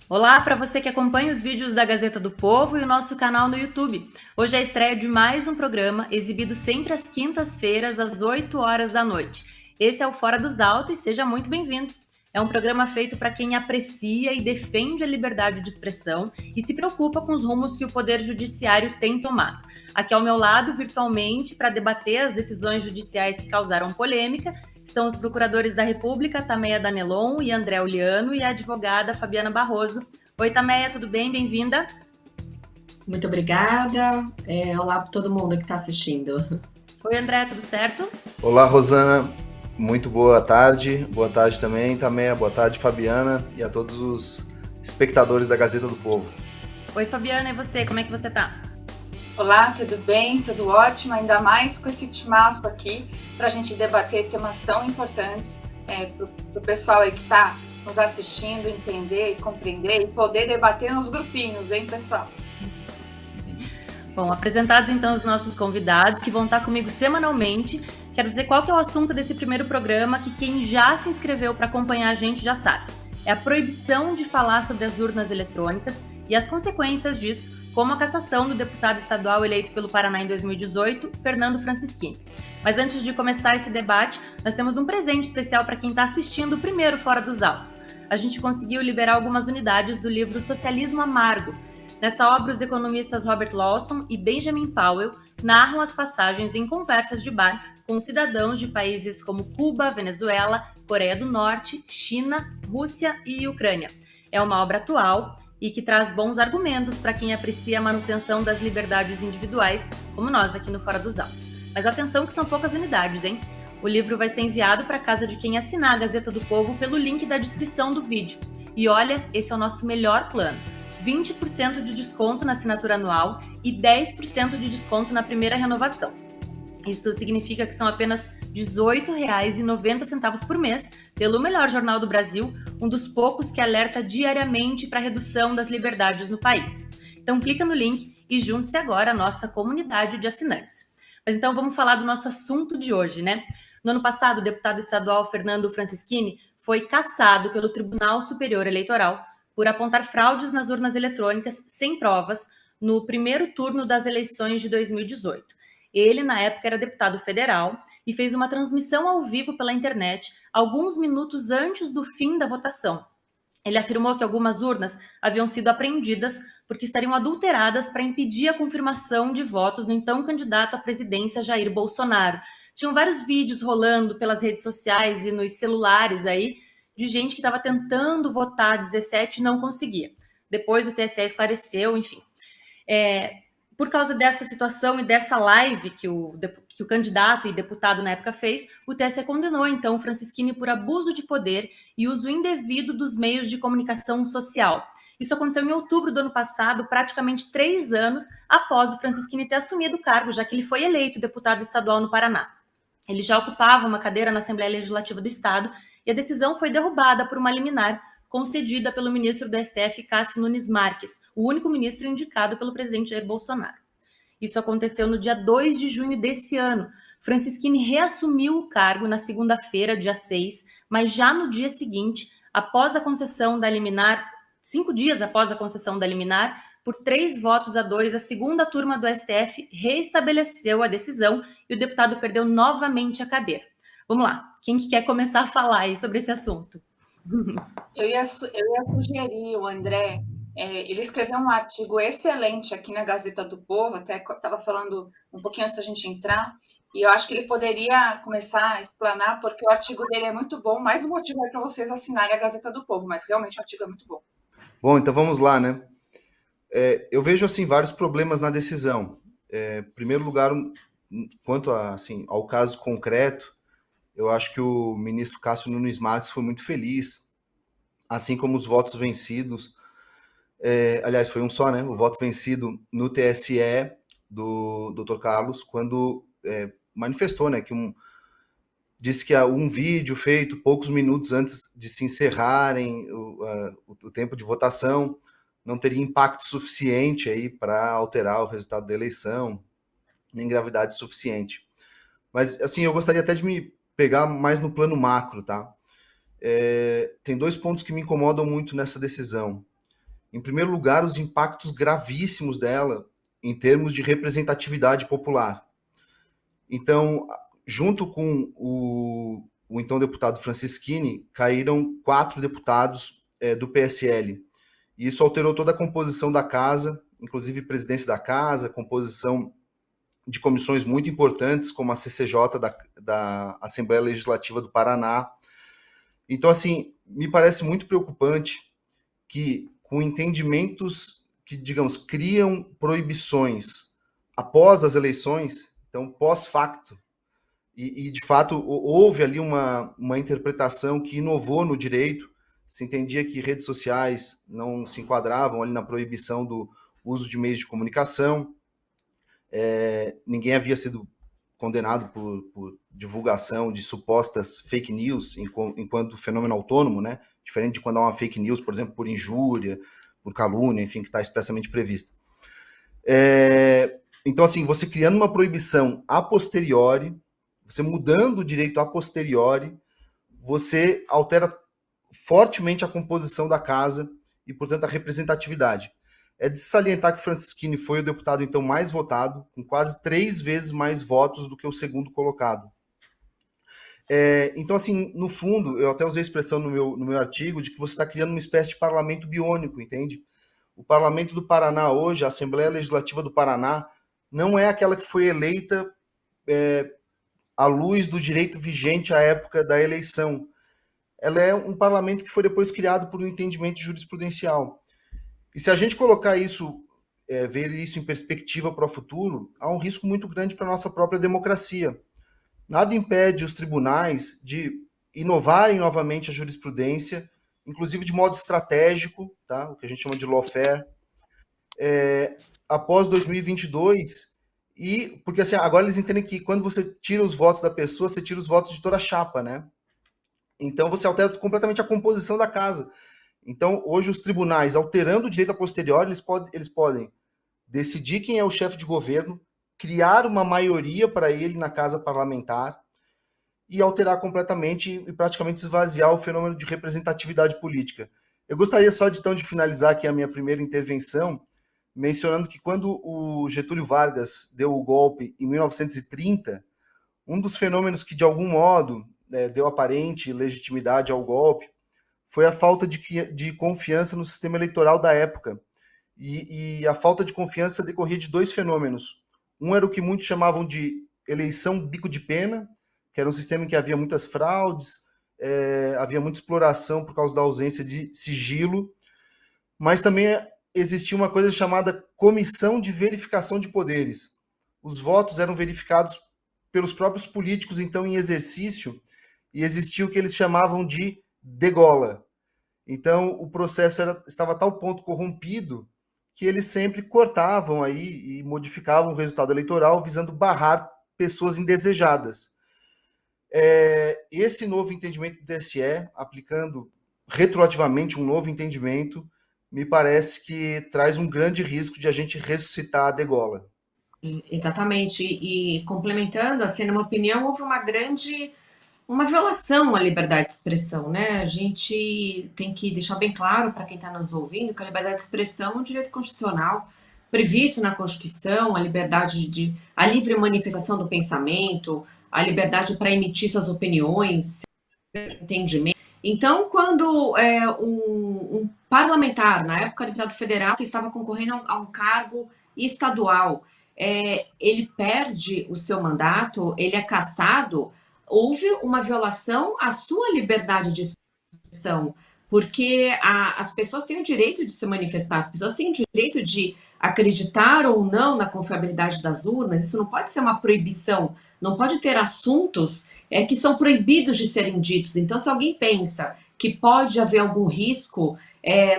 Olá para você que acompanha os vídeos da Gazeta do Povo e o nosso canal no YouTube. Hoje é a estreia de mais um programa, exibido sempre às quintas-feiras, às 8 horas da noite. Esse é o Fora dos Autos e seja muito bem-vindo. É um programa feito para quem aprecia e defende a liberdade de expressão e se preocupa com os rumos que o Poder Judiciário tem tomado. Aqui ao meu lado, virtualmente, para debater as decisões judiciais que causaram polêmica, estão os procuradores da República, Tameia Danelon e André Uliano, e a advogada Fabiana Barroso. Oi, Tameia, tudo bem? Bem-vinda. Muito obrigada. Olá para todo mundo que está assistindo. Oi, André, tudo certo? Olá, Rosana. Muito boa tarde. Boa tarde também. Boa tarde, Fabiana, e a todos os espectadores da Gazeta do Povo. Oi, Fabiana, e você? Como é que você tá? Olá, tudo bem? Tudo ótimo, ainda mais com esse timaço aqui para a gente debater temas tão importantes para o pessoal aí que está nos assistindo, entender e compreender e poder debater nos grupinhos, hein, pessoal? Bom, apresentados então os nossos convidados que vão estar comigo semanalmente, quero dizer qual que é o assunto desse primeiro programa que quem já se inscreveu para acompanhar a gente já sabe. É a proibição de falar sobre as urnas eletrônicas e as consequências disso, como a cassação do deputado estadual eleito pelo Paraná em 2018, Fernando Francischini. Mas antes de começar esse debate, nós temos um presente especial para quem está assistindo o primeiro Fora dos Autos. A gente conseguiu liberar algumas unidades do livro Socialismo Amargo. Nessa obra, os economistas Robert Lawson e Benjamin Powell narram as passagens em conversas de bar com cidadãos de países como Cuba, Venezuela, Coreia do Norte, China, Rússia e Ucrânia. É uma obra atual e que traz bons argumentos para quem aprecia a manutenção das liberdades individuais, como nós aqui no Fora dos Autos. Mas atenção que são poucas unidades, hein? O livro vai ser enviado para casa de quem assinar a Gazeta do Povo pelo link da descrição do vídeo. E olha, esse é o nosso melhor plano. 20% de desconto na assinatura anual e 10% de desconto na primeira renovação. Isso significa que são apenas R$ 18,90 por mês, pelo melhor jornal do Brasil, um dos poucos que alerta diariamente para a redução das liberdades no país. Então clica no link e junte-se agora à nossa comunidade de assinantes. Mas então vamos falar do nosso assunto de hoje, né? No ano passado, o deputado estadual Fernando Francischini foi cassado pelo Tribunal Superior Eleitoral por apontar fraudes nas urnas eletrônicas sem provas no primeiro turno das eleições de 2018. Ele, na época, era deputado federal e fez uma transmissão ao vivo pela internet alguns minutos antes do fim da votação. Ele afirmou que algumas urnas haviam sido apreendidas porque estariam adulteradas para impedir a confirmação de votos no então candidato à presidência Jair Bolsonaro. Tinham vários vídeos rolando pelas redes sociais e nos celulares aí de gente que estava tentando votar 17 e não conseguia. Depois o TSE esclareceu, enfim. Por causa dessa situação e dessa live que o candidato e deputado na época fez, o TSE condenou então o Francischini por abuso de poder e uso indevido dos meios de comunicação social. Isso aconteceu em outubro do ano passado, praticamente 3 anos após o Francischini ter assumido o cargo, já que ele foi eleito deputado estadual no Paraná. Ele já ocupava uma cadeira na Assembleia Legislativa do Estado e a decisão foi derrubada por uma liminar concedida pelo ministro do STF, Cássio Nunes Marques, o único ministro indicado pelo presidente Jair Bolsonaro. Isso aconteceu no dia 2 de junho desse ano. Francischini reassumiu o cargo na segunda-feira, dia 6, mas já no dia seguinte, após a concessão da liminar, 5 dias após a concessão da liminar, por 3 votos a 2, a segunda turma do STF reestabeleceu a decisão e o deputado perdeu novamente a cadeira. Vamos lá, quem que quer começar a falar aí sobre esse assunto? Eu ia sugerir o André, ele escreveu um artigo excelente aqui na Gazeta do Povo, até estava falando um pouquinho antes da gente entrar, e eu acho que ele poderia começar a explanar, porque o artigo dele é muito bom, mais um motivo aí para vocês assinarem a Gazeta do Povo, mas realmente o artigo é muito bom. Bom, então vamos lá, né? Eu vejo assim vários problemas na decisão. Em primeiro lugar, quanto ao caso concreto, eu acho que o ministro Cássio Nunes Marques foi muito feliz, assim como os votos vencidos. Aliás, foi um só, né? O voto vencido no TSE do Dr. Carlos, quando manifestou, né, disse que um vídeo feito poucos minutos antes de se encerrarem o tempo de votação não teria impacto suficiente aí para alterar o resultado da eleição, nem gravidade suficiente. Mas, assim, eu gostaria até de me pegar mais no plano macro, tá? Tem 2 pontos que me incomodam muito nessa decisão. Em primeiro lugar, os impactos gravíssimos dela em termos de representatividade popular. Então, junto com o então deputado Franceschini, caíram 4 deputados do PSL. E isso alterou toda a composição da casa, inclusive presidência da casa, composição de comissões muito importantes, como a CCJ da Assembleia Legislativa do Paraná. Então, assim, me parece muito preocupante que, com entendimentos que, digamos, criam proibições após as eleições, então, pós-facto, e de fato, houve ali uma interpretação que inovou no direito, se entendia que redes sociais não se enquadravam ali na proibição do uso de meios de comunicação, ninguém havia sido condenado por divulgação de supostas fake news enquanto fenômeno autônomo, né? Diferente de quando há uma fake news, por exemplo, por injúria, por calúnia, enfim, que está expressamente prevista. Então, assim, você criando uma proibição a posteriori, você mudando o direito a posteriori, você altera fortemente a composição da casa e, portanto, a representatividade. É de se salientar que Franceschini foi o deputado, então, mais votado, com quase 3 vezes mais votos do que o segundo colocado. Então, assim, no fundo, eu até usei a expressão no meu artigo de que você está criando uma espécie de parlamento biônico, entende? O parlamento do Paraná hoje, a Assembleia Legislativa do Paraná, não é aquela que foi eleita à luz do direito vigente à época da eleição. Ela é um parlamento que foi depois criado por um entendimento jurisprudencial. E se a gente colocar isso, ver isso em perspectiva para o futuro, há um risco muito grande para a nossa própria democracia. Nada impede os tribunais de inovarem novamente a jurisprudência, inclusive de modo estratégico, tá? O que a gente chama de lawfare, após 2022, porque assim, agora eles entendem que quando você tira os votos da pessoa, você tira os votos de toda a chapa, né? Então você altera completamente a composição da casa. Então, hoje, os tribunais, alterando o direito a posteriori, eles podem decidir quem é o chefe de governo, criar uma maioria para ele na casa parlamentar e alterar completamente e praticamente esvaziar o fenômeno de representatividade política. Eu gostaria só, de finalizar aqui a minha primeira intervenção, mencionando que quando o Getúlio Vargas deu o golpe em 1930, um dos fenômenos que, de algum modo, deu aparente legitimidade ao golpe foi a falta de confiança no sistema eleitoral da época. E a falta de confiança decorria de 2 fenômenos. Um era o que muitos chamavam de eleição bico de pena, que era um sistema em que havia muitas fraudes, havia muita exploração por causa da ausência de sigilo, mas também existia uma coisa chamada comissão de verificação de poderes. Os votos eram verificados pelos próprios políticos, então, em exercício, e existia o que eles chamavam de degola. Então, o processo estava a tal ponto corrompido que eles sempre cortavam aí e modificavam o resultado eleitoral visando barrar pessoas indesejadas. Esse novo entendimento do TSE, aplicando retroativamente um novo entendimento, me parece que traz um grande risco de a gente ressuscitar a degola. Exatamente. E complementando, assim, na minha opinião, houve uma violação à liberdade de expressão, né? A gente tem que deixar bem claro para quem está nos ouvindo que a liberdade de expressão é um direito constitucional previsto na Constituição, a livre manifestação do pensamento, a liberdade para emitir suas opiniões, entendimento. Então, quando um parlamentar, na época deputado federal, que estava concorrendo a um cargo estadual, ele perde o seu mandato, ele é cassado, houve uma violação à sua liberdade de expressão, porque as pessoas têm o direito de se manifestar, as pessoas têm o direito de acreditar ou não na confiabilidade das urnas. Isso não pode ser uma proibição, não pode ter assuntos que são proibidos de serem ditos. Então, se alguém pensa que pode haver algum risco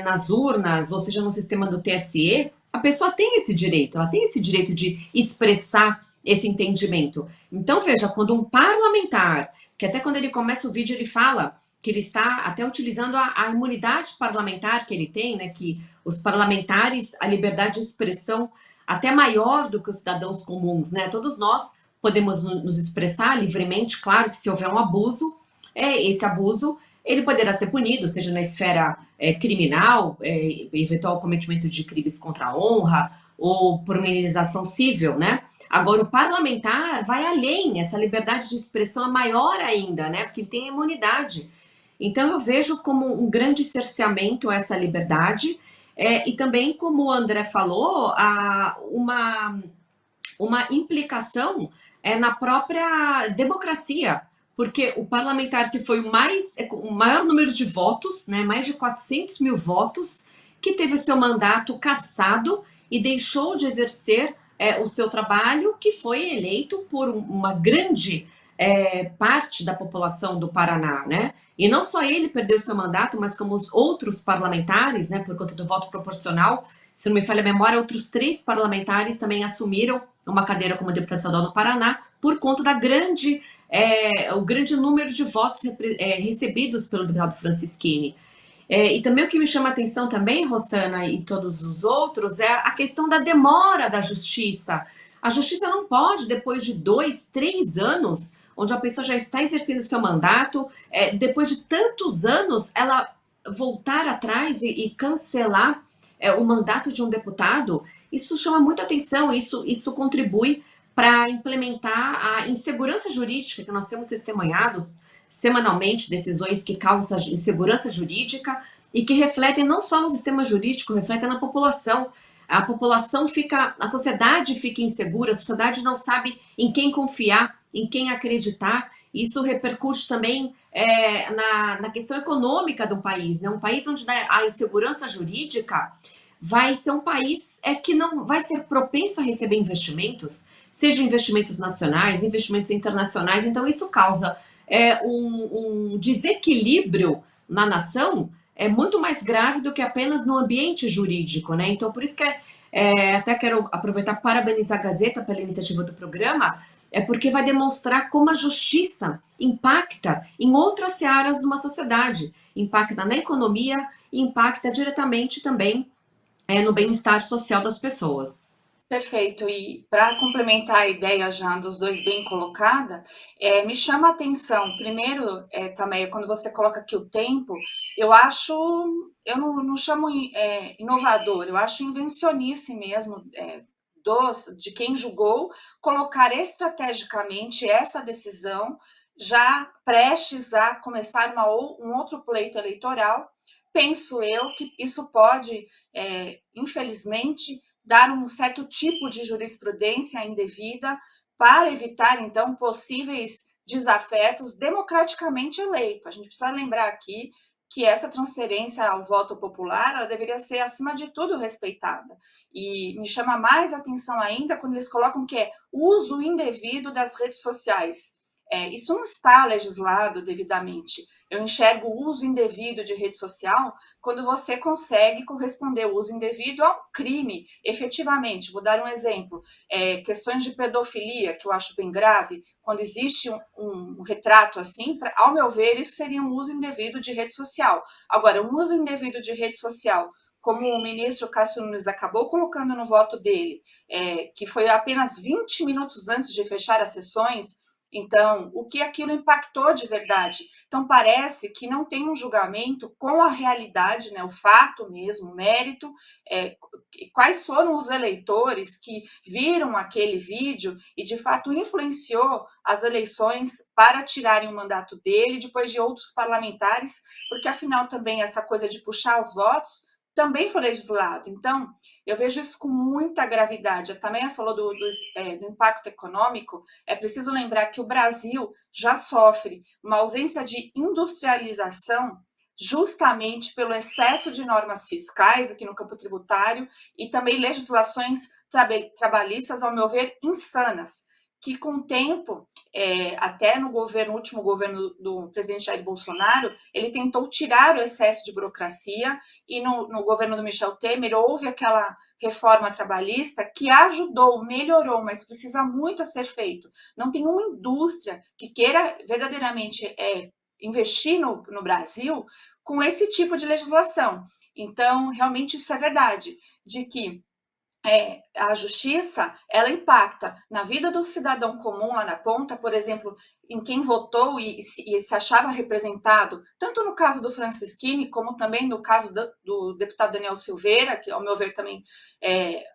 nas urnas, ou seja, no sistema do TSE, a pessoa tem esse direito, ela tem esse direito de expressar esse entendimento. Então, veja, quando um parlamentar, que até quando ele começa o vídeo ele fala que ele está até utilizando a imunidade parlamentar que ele tem, né, que os parlamentares, a liberdade de expressão até maior do que os cidadãos comuns, né? Todos nós podemos nos expressar livremente, claro que se houver um abuso, esse abuso ele poderá ser punido, seja na esfera criminal, eventual cometimento de crimes contra a honra, ou por uma indenização civil, né? Agora, o parlamentar vai além, essa liberdade de expressão é maior ainda, né? Porque ele tem imunidade. Então, eu vejo como um grande cerceamento essa liberdade, e também, como o André falou, uma implicação na própria democracia, porque o parlamentar que foi o maior número de votos, né, mais de 400 mil votos, que teve o seu mandato cassado e deixou de exercer o seu trabalho, que foi eleito por uma grande parte da população do Paraná, né? E não só ele perdeu seu mandato, mas como os outros parlamentares, né, por conta do voto proporcional, se não me falha a memória, outros 3 parlamentares também assumiram uma cadeira como deputado estadual no Paraná por conta da o grande número de votos recebidos pelo deputado Francisquini. E também o que me chama a atenção também, Rosana, e todos os outros, é a questão da demora da justiça. A justiça não pode, depois de 2, 3 anos, onde a pessoa já está exercendo seu mandato, depois de tantos anos, ela voltar atrás e cancelar o mandato de um deputado. Isso chama muita atenção, isso contribui para implementar a insegurança jurídica que nós temos testemunhado semanalmente, decisões que causam essa insegurança jurídica e que refletem não só no sistema jurídico, refletem na população. A população a sociedade fica insegura, a sociedade não sabe em quem confiar, em quem acreditar. Isso repercute também na questão econômica do país, né? Um país onde a insegurança jurídica vai ser um país que não vai ser propenso a receber investimentos, seja investimentos nacionais, investimentos internacionais. Então, isso causa um desequilíbrio na nação muito mais grave do que apenas no ambiente jurídico, né? Então, por isso que até quero aproveitar para parabenizar a Gazeta pela iniciativa do programa, porque vai demonstrar como a justiça impacta em outras searas de uma sociedade, impacta na economia e impacta diretamente também no bem-estar social das pessoas. Perfeito. E para complementar a ideia já dos dois bem colocada, me chama a atenção, primeiro, também, quando você coloca aqui o tempo, eu não chamo inovador, eu acho invencionice mesmo, de quem julgou, colocar estrategicamente essa decisão já prestes a começar um outro pleito eleitoral. Penso eu que isso pode, infelizmente, dar um certo tipo de jurisprudência indevida para evitar, então, possíveis desafetos democraticamente eleitos. A gente precisa lembrar aqui que essa transferência ao voto popular, ela deveria ser, acima de tudo, respeitada. E me chama mais atenção ainda quando eles colocam que é uso indevido das redes sociais. Isso não está legislado devidamente. Eu enxergo o uso indevido de rede social quando você consegue corresponder o uso indevido a um crime, efetivamente. Vou dar um exemplo. Questões de pedofilia, que eu acho bem grave, quando existe um retrato assim, ao meu ver, isso seria um uso indevido de rede social. Agora, um uso indevido de rede social, como o ministro Cássio Nunes acabou colocando no voto dele, que foi apenas 20 minutos antes de fechar as sessões, então, o que aquilo impactou de verdade? Então, parece que não tem um julgamento com a realidade, né, o fato mesmo, o mérito, quais foram os eleitores que viram aquele vídeo e, de fato, influenciou as eleições para tirarem o mandato dele, depois de outros parlamentares, porque, afinal, também essa coisa de puxar os votos também foi legislado. Então, eu vejo isso com muita gravidade. A Tameia falou do impacto econômico. É preciso lembrar que o Brasil já sofre uma ausência de industrialização justamente pelo excesso de normas fiscais aqui no campo tributário e também legislações trabalhistas, ao meu ver, insanas, que com o tempo, até no último governo do presidente Jair Bolsonaro, ele tentou tirar o excesso de burocracia, e no governo do Michel Temer houve aquela reforma trabalhista que ajudou, melhorou, mas precisa muito a ser feito. Não tem uma indústria que queira verdadeiramente investir no Brasil com esse tipo de legislação. Então, realmente isso é verdade, de que a justiça, ela impacta na vida do cidadão comum lá na ponta, por exemplo, em quem votou e se achava representado, tanto no caso do Francisquini, como também no caso do deputado Daniel Silveira, que, ao meu ver, também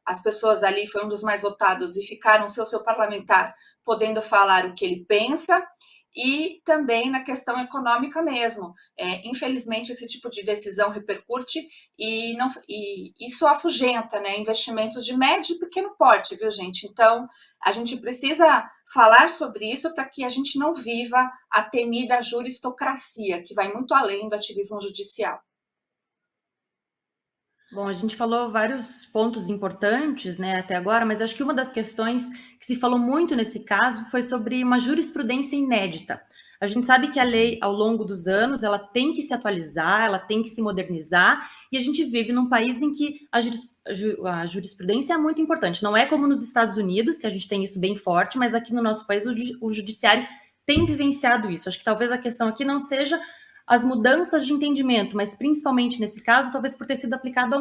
as pessoas ali foi um dos mais votados e ficaram seu parlamentar podendo falar o que ele pensa, e também na questão econômica mesmo. Infelizmente, esse tipo de decisão repercute e isso afugenta, né, investimentos de médio e pequeno porte, viu, gente? Então, a gente precisa falar sobre isso para que a gente não viva a temida juristocracia, que vai muito além do ativismo judicial. Bom, a gente falou vários pontos importantes, né, até agora, mas acho que uma das questões que se falou muito nesse caso foi sobre uma jurisprudência inédita. A gente sabe que a lei, ao longo dos anos, ela tem que se atualizar, ela tem que se modernizar, e a gente vive num país em que a jurisprudência é muito importante. Não é como nos Estados Unidos, que a gente tem isso bem forte, mas aqui no nosso país o judiciário tem vivenciado isso. Acho que talvez a questão aqui não seja as mudanças de entendimento, mas principalmente nesse caso, talvez por ter sido aplicado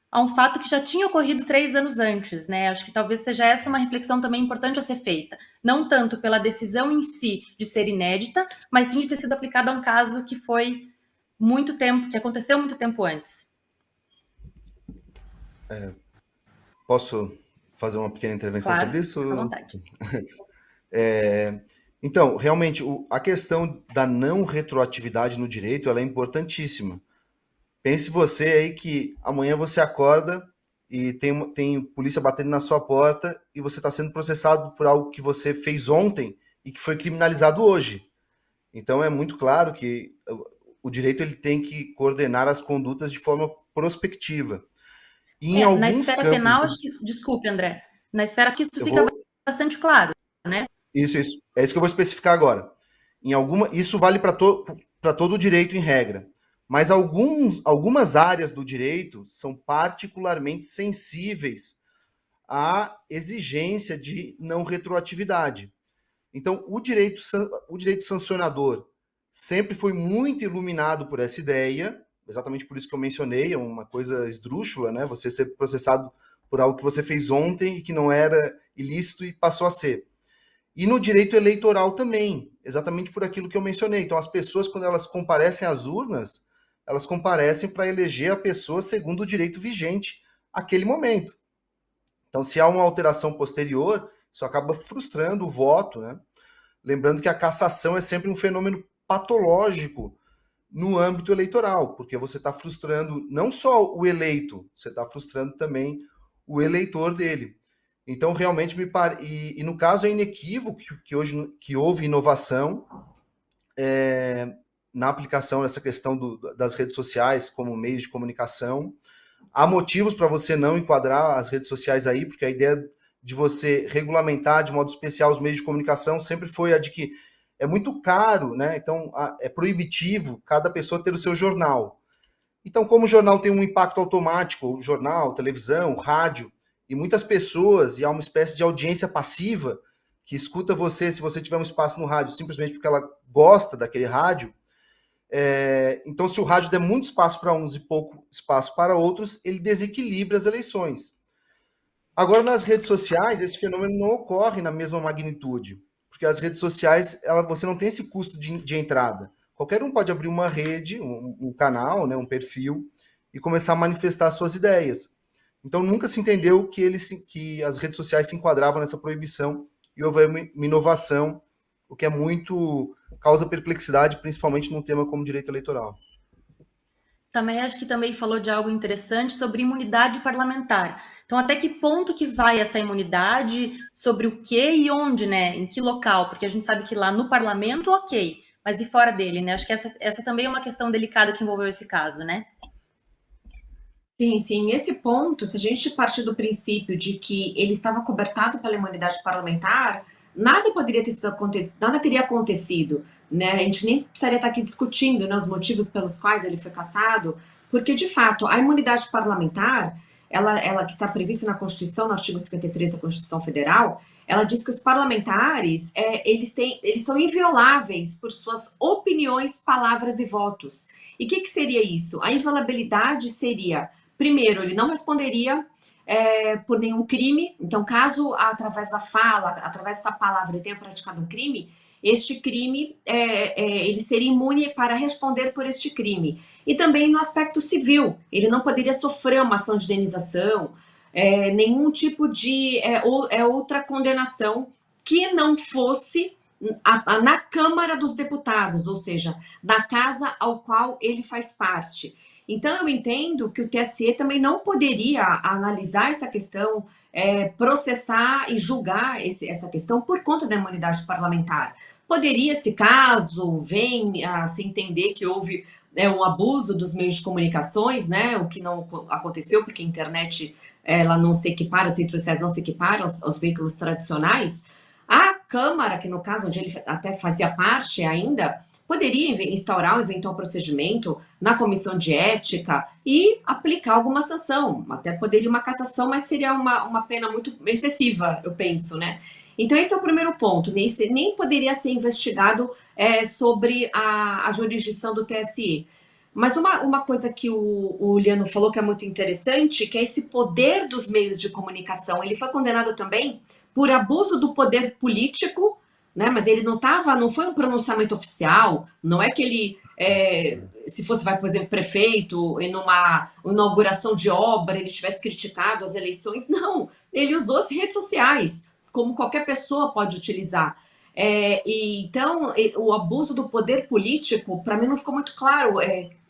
a um fato que já tinha ocorrido 3 anos antes, né? Acho que talvez seja essa uma reflexão também importante a ser feita. Não tanto pela decisão em si de ser inédita, mas sim de ter sido aplicada a um caso que foi muito tempo, que aconteceu muito tempo antes. Posso fazer uma pequena intervenção Claro, sobre isso? fica à vontade. Então, realmente, a questão da não retroatividade no direito, ela é importantíssima. Pense você aí que amanhã você acorda e tem polícia batendo na sua porta e você está sendo processado por algo que você fez ontem e que foi criminalizado hoje. Então, é muito claro que o direito ele tem que coordenar as condutas de forma prospectiva. E em Na alguns esfera campos... penal, acho que desculpe, André, na esfera que isso Eu fica vou... bastante claro, né? Isso. É isso que eu vou especificar agora. Isso vale para todo o direito em regra. Mas algumas áreas do direito são particularmente sensíveis à exigência de não retroatividade. Então, o direito sancionador sempre foi muito iluminado por essa ideia, exatamente por isso que eu mencionei, é uma coisa esdrúxula, né? Você ser processado por algo que você fez ontem e que não era ilícito e passou a ser. E no direito eleitoral também, exatamente por aquilo que eu mencionei. Então, as pessoas, quando elas comparecem às urnas, elas comparecem para eleger a pessoa segundo o direito vigente naquele momento. Então, se há uma alteração posterior, isso acaba frustrando o voto, né? Lembrando que a cassação é sempre um fenômeno patológico no âmbito eleitoral, porque você está frustrando não só o eleito, você está frustrando também o eleitor dele. Então, realmente, e no caso é inequívoco que houve inovação na aplicação dessa questão das redes sociais como meios de comunicação. Há motivos para você não enquadrar as redes sociais aí, porque a ideia de você regulamentar de modo especial os meios de comunicação sempre foi a de que é muito caro, né? Então, é proibitivo cada pessoa ter o seu jornal. Então, como o jornal tem um impacto automático, o jornal, televisão, rádio, e muitas pessoas, e há uma espécie de audiência passiva que escuta você, se você tiver um espaço no rádio, simplesmente porque ela gosta daquele rádio. Então, se o rádio der muito espaço para uns e pouco espaço para outros, ele desequilibra as eleições. Agora, nas redes sociais, esse fenômeno não ocorre na mesma magnitude, porque as redes sociais, você não tem esse custo de entrada. Qualquer um pode abrir uma rede, um canal, né, um perfil, e começar a manifestar suas ideias. Então, nunca se entendeu que as redes sociais se enquadravam nessa proibição e houve uma inovação, o que causa perplexidade, principalmente num tema como direito eleitoral. Também acho que também falou de algo interessante sobre imunidade parlamentar. Então, até que ponto que vai essa imunidade, sobre o que e onde, né? Em que local? Porque a gente sabe que lá no parlamento, ok, mas e fora dele, né? Acho que essa também é uma questão delicada que envolveu esse caso, né? Sim. Esse ponto, se a gente partir do princípio de que ele estava cobertado pela imunidade parlamentar, nada teria acontecido, né? A gente nem precisaria estar aqui discutindo, né, os motivos pelos quais ele foi cassado, porque, de fato, a imunidade parlamentar, ela que está prevista na Constituição, no artigo 53 da Constituição Federal, ela diz que os parlamentares, eles são invioláveis por suas opiniões, palavras e votos. E o que seria isso? A inviolabilidade seria, primeiro, ele não responderia por nenhum crime. Então, caso através da fala, através dessa palavra, ele tenha praticado um crime, este crime, ele seria imune para responder por este crime. E também no aspecto civil, ele não poderia sofrer uma ação de indenização, nenhum tipo de outra condenação que não fosse na Câmara dos Deputados, ou seja, na casa ao qual ele faz parte. Então, eu entendo que o TSE também não poderia analisar essa questão, processar e julgar essa questão por conta da imunidade parlamentar. Poderia, se caso venha a se entender que houve um abuso dos meios de comunicações, né, o que não aconteceu, porque a internet ela não se equipara, as redes sociais não se equiparam aos veículos tradicionais, a Câmara, que no caso onde ele até fazia parte ainda, poderia instaurar um eventual procedimento na comissão de ética e aplicar alguma sanção. Até poderia uma cassação, mas seria uma pena muito excessiva, eu penso, né? Então, esse é o primeiro ponto. Nem poderia ser investigado sobre a jurisdição do TSE. Mas uma coisa que o Liano falou que é muito interessante, que é esse poder dos meios de comunicação. Ele foi condenado também por abuso do poder político, né? Mas ele não foi um pronunciamento oficial, não é que ele, se fosse, por exemplo, prefeito, em uma inauguração de obra, ele tivesse criticado as eleições, não, ele usou as redes sociais, como qualquer pessoa pode utilizar. Então, o abuso do poder político, para mim não ficou muito claro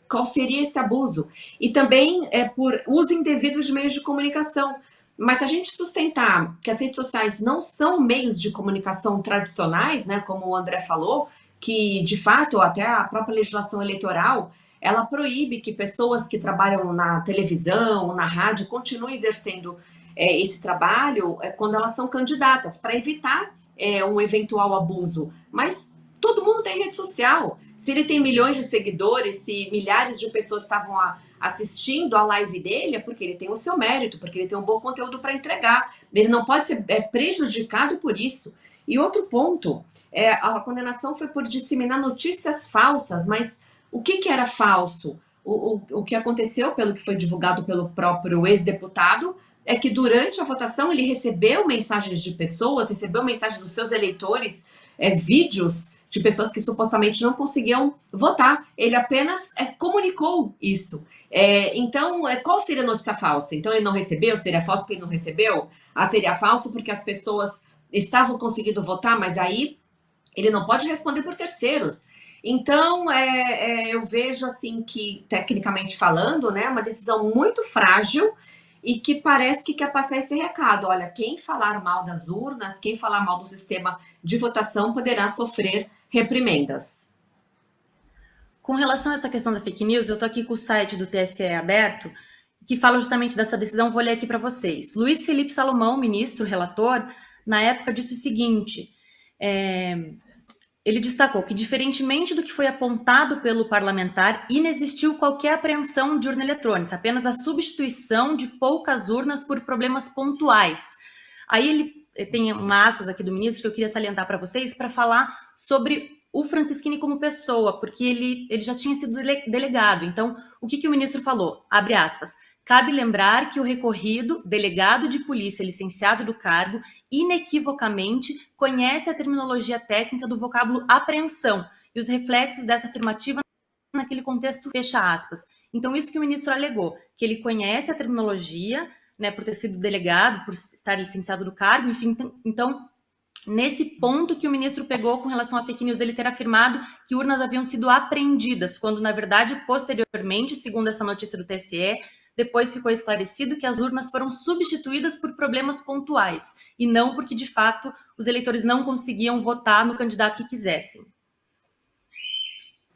qual seria esse abuso. E também por uso indevido de meios de comunicação. Mas se a gente sustentar que as redes sociais não são meios de comunicação tradicionais, né, como o André falou, que, de fato, até a própria legislação eleitoral, ela proíbe que pessoas que trabalham na televisão, na rádio, continuem exercendo esse trabalho quando elas são candidatas, para evitar um eventual abuso. Mas todo mundo tem rede social. Se ele tem milhões de seguidores, se milhares de pessoas estavam assistindo a live dele, é porque ele tem o seu mérito, porque ele tem um bom conteúdo para entregar. Ele não pode ser prejudicado por isso. E outro ponto, a condenação foi por disseminar notícias falsas, mas o que era falso? O que aconteceu, pelo que foi divulgado pelo próprio ex-deputado, é que durante a votação ele recebeu mensagens de pessoas, recebeu mensagens dos seus eleitores, vídeos de pessoas que supostamente não conseguiam votar. Ele apenas comunicou isso. Então, qual seria a notícia falsa? Então, ele não recebeu? Seria falso porque ele não recebeu? Seria falso porque as pessoas estavam conseguindo votar, mas aí ele não pode responder por terceiros. Então, eu vejo assim que, tecnicamente falando, né, uma decisão muito frágil e que parece que quer passar esse recado. Olha, quem falar mal das urnas, quem falar mal do sistema de votação poderá sofrer reprimendas. Com relação a essa questão da fake news, eu estou aqui com o site do TSE aberto, que fala justamente dessa decisão, vou ler aqui para vocês. Luiz Felipe Salomão, ministro, relator, na época disse o seguinte, ele destacou que, diferentemente do que foi apontado pelo parlamentar, inexistiu qualquer apreensão de urna eletrônica, apenas a substituição de poucas urnas por problemas pontuais. Aí ele tem uma aspas aqui do ministro que eu queria salientar para vocês para falar sobre o Francisquini como pessoa, porque ele já tinha sido delegado. Então, o que o ministro falou? Abre aspas. Cabe lembrar que o recorrido, delegado de polícia licenciado do cargo, inequivocamente conhece a terminologia técnica do vocábulo apreensão e os reflexos dessa afirmativa naquele contexto, fecha aspas. Então, isso que o ministro alegou, que ele conhece a terminologia, né, por ter sido delegado, por estar licenciado do cargo, enfim, então, nesse ponto que o ministro pegou com relação à fake news dele ter afirmado que urnas haviam sido apreendidas, quando, na verdade, posteriormente, segundo essa notícia do TSE, depois ficou esclarecido que as urnas foram substituídas por problemas pontuais, e não porque, de fato, os eleitores não conseguiam votar no candidato que quisessem.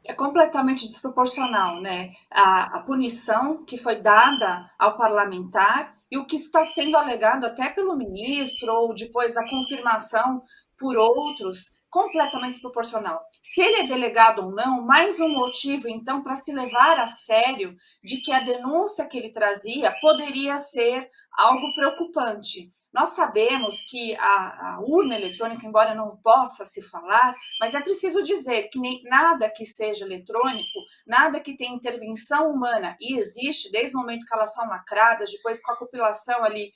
É completamente desproporcional, né? A punição que foi dada ao parlamentar e o que está sendo alegado até pelo ministro, ou depois a confirmação por outros, completamente desproporcional. Se ele é delegado ou não, mais um motivo, então, para se levar a sério de que a denúncia que ele trazia poderia ser algo preocupante. Nós sabemos que a urna eletrônica, embora não possa se falar, mas é preciso dizer que nem nada que seja eletrônico, nada que tenha intervenção humana, e existe desde o momento que elas são lacradas, depois com a compilação ali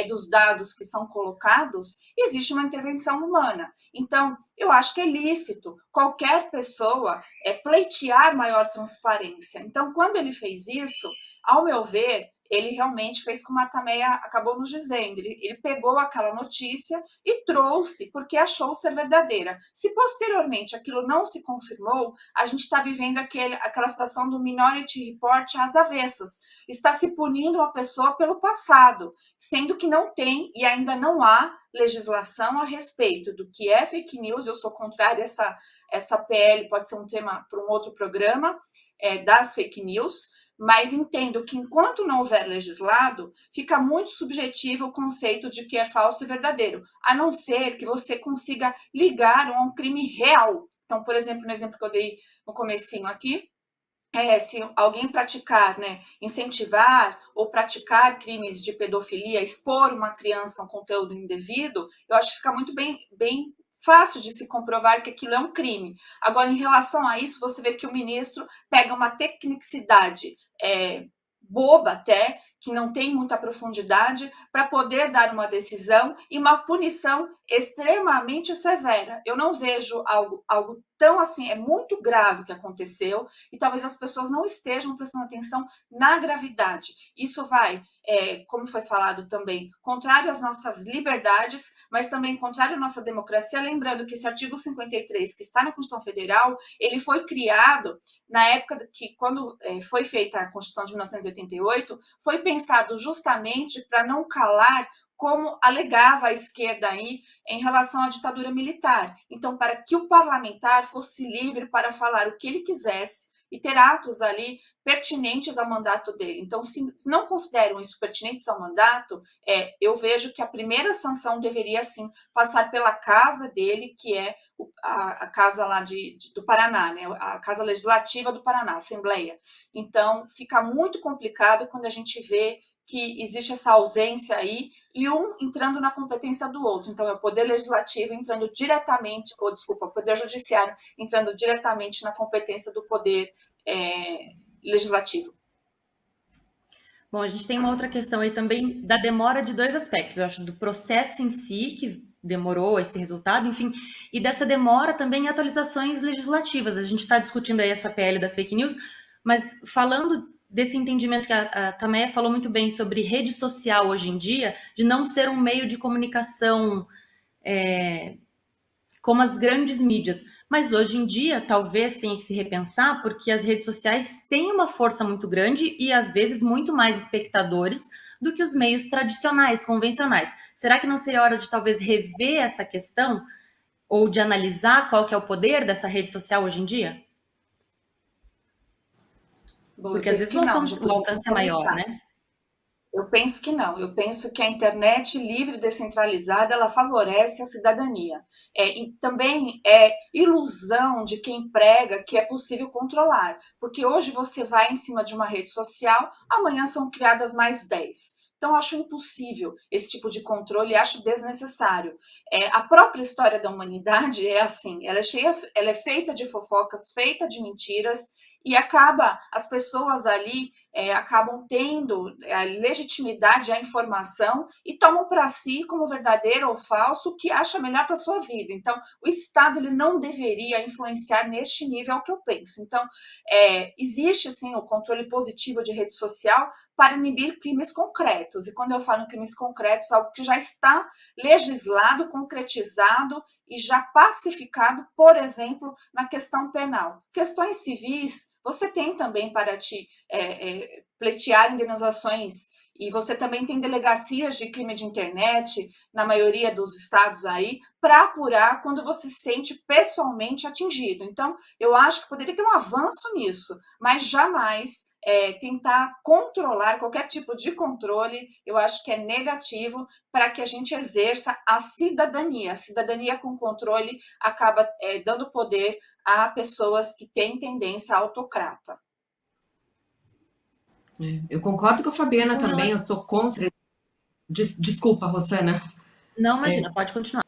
dos dados que são colocados, existe uma intervenção humana. Então, eu acho que é lícito qualquer pessoa pleitear maior transparência. Então, quando ele fez isso, ao meu ver, ele realmente fez como a Tameia acabou nos dizendo. Ele pegou aquela notícia e trouxe, porque achou ser verdadeira. Se posteriormente aquilo não se confirmou, a gente está vivendo aquela situação do Minority Report às avessas. Está se punindo uma pessoa pelo passado, sendo que não tem e ainda não há legislação a respeito do que é fake news. Eu sou contrária a essa PL, pode ser um tema para um outro programa, das fake news, mas entendo que enquanto não houver legislado, fica muito subjetivo o conceito de que é falso e verdadeiro, a não ser que você consiga ligar a um crime real. Então, por exemplo, no exemplo que eu dei no comecinho aqui, se alguém praticar, incentivar ou praticar crimes de pedofilia, expor uma criança a um conteúdo indevido, eu acho que fica muito bem fácil de se comprovar que aquilo é um crime. Agora, em relação a isso, você vê que o ministro pega uma tecnicidade boba até, que não tem muita profundidade, para poder dar uma decisão e uma punição extremamente severa. Eu não vejo algo tão assim, é muito grave o que aconteceu, e talvez as pessoas não estejam prestando atenção na gravidade. Isso vai, como foi falado também, contrário às nossas liberdades, mas também contrário à nossa democracia, lembrando que esse artigo 53, que está na Constituição Federal, ele foi criado na época que, quando foi feita a Constituição de 1988, foi pensado justamente para não calar, como alegava a esquerda aí em relação à ditadura militar. Então, para que o parlamentar fosse livre para falar o que ele quisesse e ter atos ali pertinentes ao mandato dele. Então, se não consideram isso pertinentes ao mandato, eu vejo que a primeira sanção deveria, sim, passar pela casa dele, que é a casa lá do Paraná, a Casa Legislativa do Paraná, a Assembleia. Então, fica muito complicado quando a gente vê que existe essa ausência aí, e um entrando na competência do outro. Então, é o Poder Legislativo entrando diretamente, o Poder Judiciário entrando diretamente na competência do Poder Legislativo. Bom, a gente tem uma outra questão aí também da demora de dois aspectos. Eu acho do processo em si, que demorou esse resultado, enfim, e dessa demora também em atualizações legislativas. A gente está discutindo aí essa PL das fake news, mas falando desse entendimento que a Tameia falou muito bem sobre rede social hoje em dia, de não ser um meio de comunicação como as grandes mídias. Mas hoje em dia, talvez tenha que se repensar, porque as redes sociais têm uma força muito grande e, às vezes, muito mais espectadores do que os meios tradicionais, convencionais. Será que não seria hora de, talvez, rever essa questão ou de analisar qual que é o poder dessa rede social hoje em dia? Bom, porque, às vezes, o alcance é maior, né? Eu penso que não. Eu penso que a internet livre e descentralizada, ela favorece a cidadania. E também é ilusão de quem prega que é possível controlar. Porque hoje você vai em cima de uma rede social, amanhã são criadas mais 10. Então, eu acho impossível esse tipo de controle, acho desnecessário. A própria história da humanidade é assim, ela é feita de fofocas, feita de mentiras, e as pessoas ali acabam tendo a legitimidade, a informação, e tomam para si como verdadeiro ou falso o que acha melhor para a sua vida. Então, o Estado ele não deveria influenciar neste nível, é o que eu penso. Então, existe, sim, o controle positivo de rede social para inibir crimes concretos. E quando eu falo em crimes concretos, algo que já está legislado, concretizado e já pacificado, por exemplo, na questão penal. Questões civis, você tem também para te pleitear indenizações, e você também tem delegacias de crime de internet, na maioria dos estados aí, para apurar quando você se sente pessoalmente atingido. Então, eu acho que poderia ter um avanço nisso, mas jamais tentar controlar qualquer tipo de controle, eu acho que é negativo para que a gente exerça a cidadania. A cidadania com controle acaba dando poder a pessoas que têm tendência autocrata. Eu concordo com a Fabiana também, eu sou contra Desculpa, Rosana. Não, imagina, pode continuar.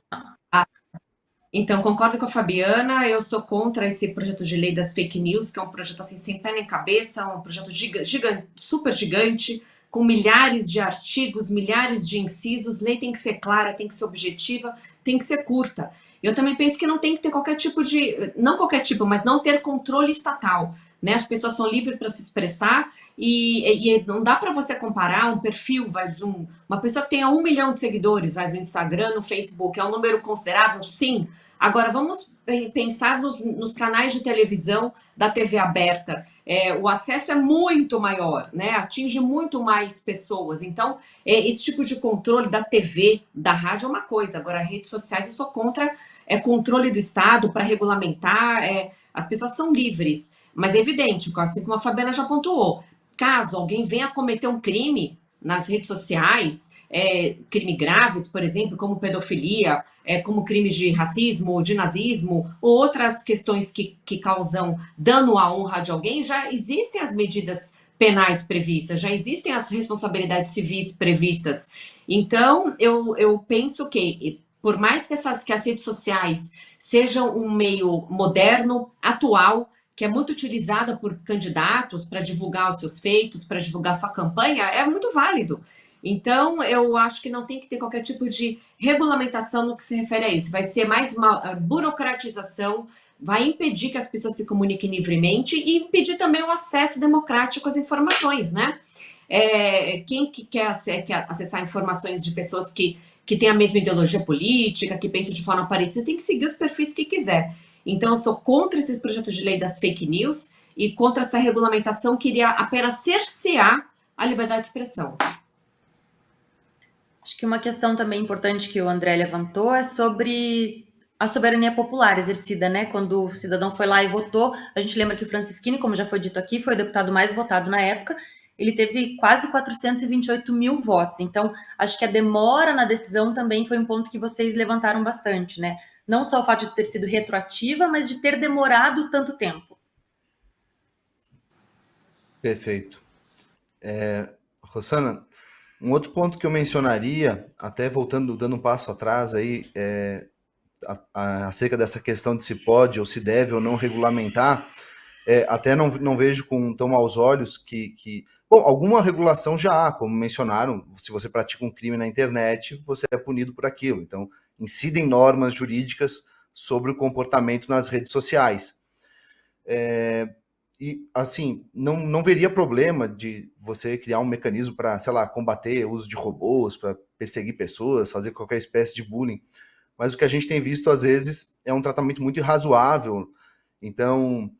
Então, concordo com a Fabiana, eu sou contra esse projeto de lei das fake news, que é um projeto assim sem pé nem cabeça, um projeto super gigante, com milhares de artigos, milhares de incisos. Lei tem que ser clara, tem que ser objetiva, tem que ser curta. Eu também penso que não tem que ter qualquer tipo de, não qualquer tipo, mas não ter controle estatal, né? As pessoas são livres para se expressar e não dá para você comparar um perfil, uma pessoa que tenha 1 milhão de seguidores, vai no Instagram, no Facebook, é um número considerável, sim. Agora, vamos pensar nos canais de televisão da TV aberta. O acesso é muito maior, né? Atinge muito mais pessoas. Então, esse tipo de controle da TV, da rádio é uma coisa. Agora, redes sociais, eu sou contra controle do Estado para regulamentar. As pessoas são livres. Mas é evidente, assim como a Fabiana já pontuou, caso alguém venha cometer um crime nas redes sociais, crime graves, por exemplo, como pedofilia, como crimes de racismo, de nazismo, ou outras questões que causam dano à honra de alguém, já existem as medidas penais previstas, já existem as responsabilidades civis previstas. Então, eu penso que, por mais que as redes sociais sejam um meio moderno, atual, que é muito utilizada por candidatos para divulgar os seus feitos, para divulgar sua campanha, é muito válido. Então, eu acho que não tem que ter qualquer tipo de regulamentação no que se refere a isso. Vai ser mais uma burocratização, vai impedir que as pessoas se comuniquem livremente e impedir também o acesso democrático às informações, né? Quem que quer acessar informações de pessoas que têm a mesma ideologia política, que pensam de forma parecida, tem que seguir os perfis que quiser. Então, eu sou contra esse projeto de lei das fake news e contra essa regulamentação que iria apenas cercear a liberdade de expressão. Acho que uma questão também importante que o André levantou é sobre a soberania popular exercida, né? Quando o cidadão foi lá e votou, a gente lembra que o Francisquini, como já foi dito aqui, foi o deputado mais votado na época, ele teve quase 428 mil votos. Então, acho que a demora na decisão também foi um ponto que vocês levantaram bastante, né? Não só o fato de ter sido retroativa, mas de ter demorado tanto tempo. Perfeito. Rosana, um outro ponto que eu mencionaria, até voltando, dando um passo atrás aí, acerca dessa questão de se pode ou se deve ou não regulamentar, até não vejo com tão maus olhos que... Bom, alguma regulação já há, como mencionaram, se você pratica um crime na internet, você é punido por aquilo. Então, incidem normas jurídicas sobre o comportamento nas redes sociais. E, assim, não veria problema de você criar um mecanismo para, sei lá, combater o uso de robôs, para perseguir pessoas, fazer qualquer espécie de bullying. Mas o que a gente tem visto, às vezes, é um tratamento muito irrazoável. Então,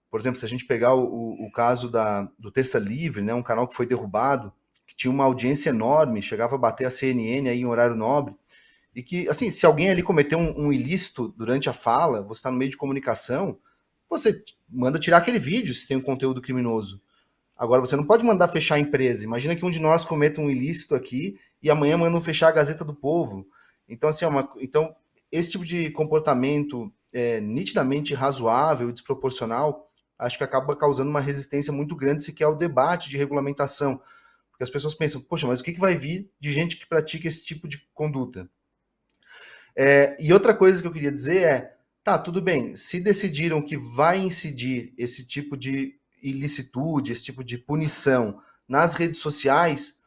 por exemplo, se a gente pegar o caso do Terça Livre, né, um canal que foi derrubado, que tinha uma audiência enorme, chegava a bater a CNN aí em horário nobre, e que, assim, se alguém ali cometeu um ilícito durante a fala, você está no meio de comunicação, você manda tirar aquele vídeo se tem um conteúdo criminoso. Agora, você não pode mandar fechar a empresa. Imagina que um de nós cometa um ilícito aqui e amanhã mandam fechar a Gazeta do Povo. Então, assim, então esse tipo de comportamento nitidamente irrazoável e desproporcional, acho que acaba causando uma resistência muito grande se quer o debate de regulamentação. Porque as pessoas pensam, poxa, mas o que vai vir de gente que pratica esse tipo de conduta? E outra coisa que eu queria dizer tá, tudo bem, se decidiram que vai incidir esse tipo de ilicitude, esse tipo de punição nas redes sociais,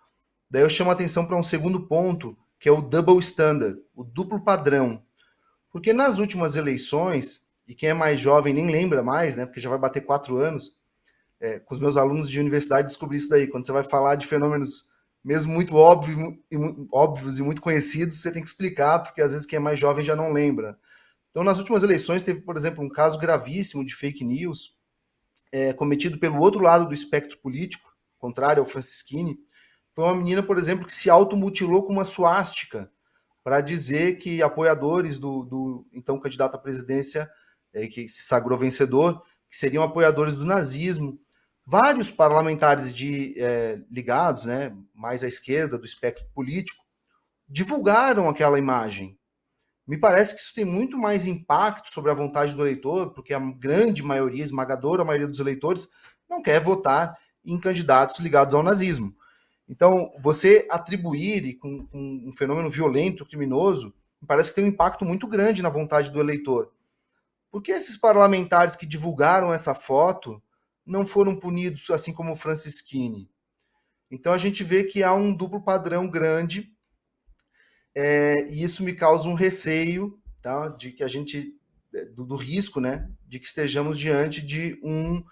daí eu chamo a atenção para um segundo ponto, que é o double standard, o duplo padrão. Porque nas últimas eleições, e quem é mais jovem nem lembra mais, né, porque já vai bater 4 anos, com os meus alunos de universidade descobri isso daí, quando você vai falar de fenômenos mesmo muito óbvios e muito conhecidos, você tem que explicar, porque às vezes quem é mais jovem já não lembra. Então, nas últimas eleições, teve, por exemplo, um caso gravíssimo de fake news cometido pelo outro lado do espectro político, contrário ao Francisquini. Foi uma menina, por exemplo, que se automutilou com uma suástica para dizer que apoiadores do então candidato à presidência, que se sagrou vencedor, que seriam apoiadores do nazismo. Vários parlamentares ligados, né, mais à esquerda do espectro político, divulgaram aquela imagem. Me parece que isso tem muito mais impacto sobre a vontade do eleitor, porque a grande maioria, esmagadora maioria dos eleitores, não quer votar em candidatos ligados ao nazismo. Então, você atribuir com um fenômeno violento, criminoso, parece que tem um impacto muito grande na vontade do eleitor. Por que esses parlamentares que divulgaram essa foto não foram punidos, assim como o Francisquini? Então, a gente vê que há um duplo padrão grande, e isso me causa um receio, tá, de que a gente, do risco, né, de que estejamos diante de um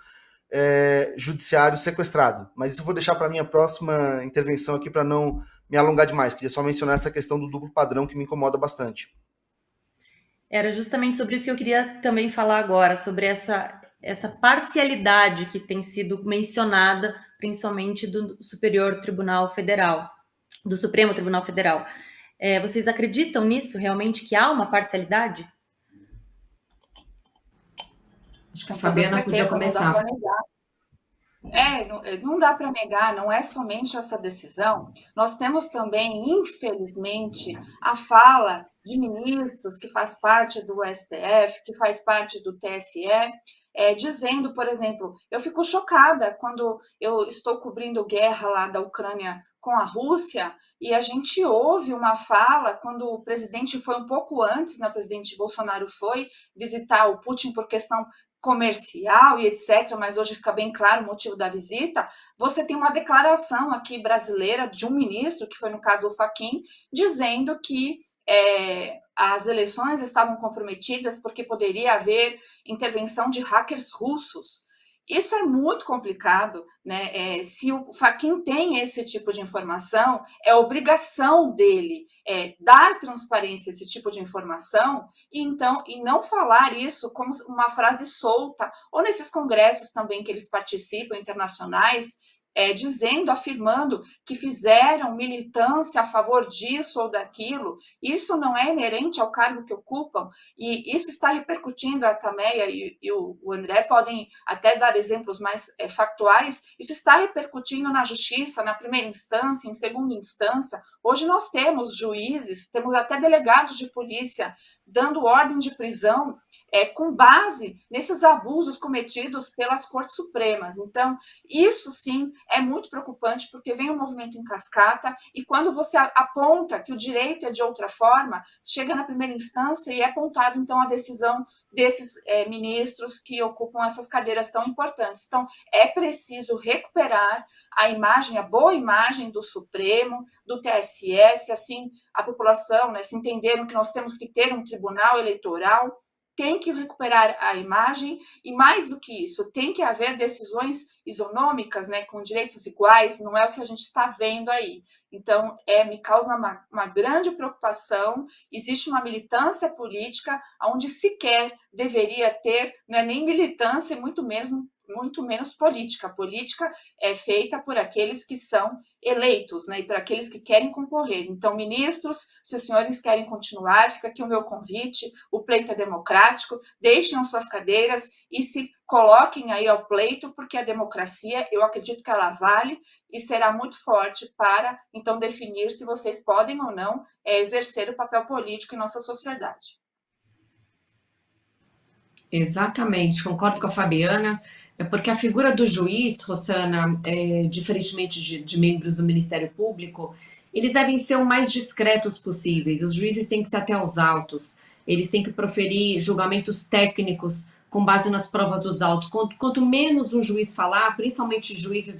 judiciário sequestrado. Mas isso eu vou deixar para a minha próxima intervenção aqui, para não me alongar demais. Queria só mencionar essa questão do duplo padrão que me incomoda bastante. Era justamente sobre isso que eu queria também falar agora, sobre essa parcialidade que tem sido mencionada, principalmente do Superior Tribunal Federal, do Supremo Tribunal Federal. Vocês acreditam nisso, realmente, que há uma parcialidade? Acho que a Fabiana podia começar. Não dá para negar, não é somente essa decisão. Nós temos também, infelizmente, a fala de ministros que faz parte do STF, que faz parte do TSE, dizendo, por exemplo, eu fico chocada quando eu estou cobrindo guerra lá da Ucrânia com a Rússia e a gente ouve uma fala quando o presidente foi um pouco antes, né, o presidente Bolsonaro foi visitar o Putin por questão comercial e etc., mas hoje fica bem claro o motivo da visita. Você tem uma declaração aqui brasileira de um ministro, que foi no caso o Fachin, dizendo que as eleições estavam comprometidas porque poderia haver intervenção de hackers russos. Isso é muito complicado, né? Se o Fachin tem esse tipo de informação, é obrigação dele dar transparência a esse tipo de informação e não falar isso como uma frase solta, ou nesses congressos também que eles participam, internacionais, afirmando que fizeram militância a favor disso ou daquilo. Isso não é inerente ao cargo que ocupam, e isso está repercutindo, a Tameia e o André podem até dar exemplos mais factuais, isso está repercutindo na justiça, na primeira instância, em segunda instância. Hoje nós temos juízes, temos até delegados de polícia dando ordem de prisão com base nesses abusos cometidos pelas Cortes Supremas. Então, isso sim é muito preocupante, porque vem um movimento em cascata, e quando você aponta que o direito é de outra forma, chega na primeira instância e é apontado, então, a decisão desses ministros que ocupam essas cadeiras tão importantes. Então, é preciso recuperar a imagem, a boa imagem do Supremo, do TSE, se assim a população, né, se entenderam que nós temos que ter um tribunal eleitoral, tem que recuperar a imagem, e mais do que isso, tem que haver decisões isonômicas, né, com direitos iguais, não é o que a gente está vendo aí. Então, me causa uma grande preocupação. Existe uma militância política onde sequer deveria ter, não é nem militância, muito menos política. A política é feita por aqueles que são eleitos, né, e por aqueles que querem concorrer. Então, ministros, se os senhores querem continuar, fica aqui o meu convite, o pleito é democrático, deixem as suas cadeiras e se coloquem aí ao pleito, porque a democracia, eu acredito que ela vale e será muito forte para, então, definir se vocês podem ou não exercer o papel político em nossa sociedade. Exatamente, concordo com a Fabiana, porque a figura do juiz, Rosana, diferentemente de membros do Ministério Público, eles devem ser o mais discretos possíveis. Os juízes têm que ser até aos autos, eles têm que proferir julgamentos técnicos com base nas provas dos autos. Quanto menos um juiz falar, principalmente juízes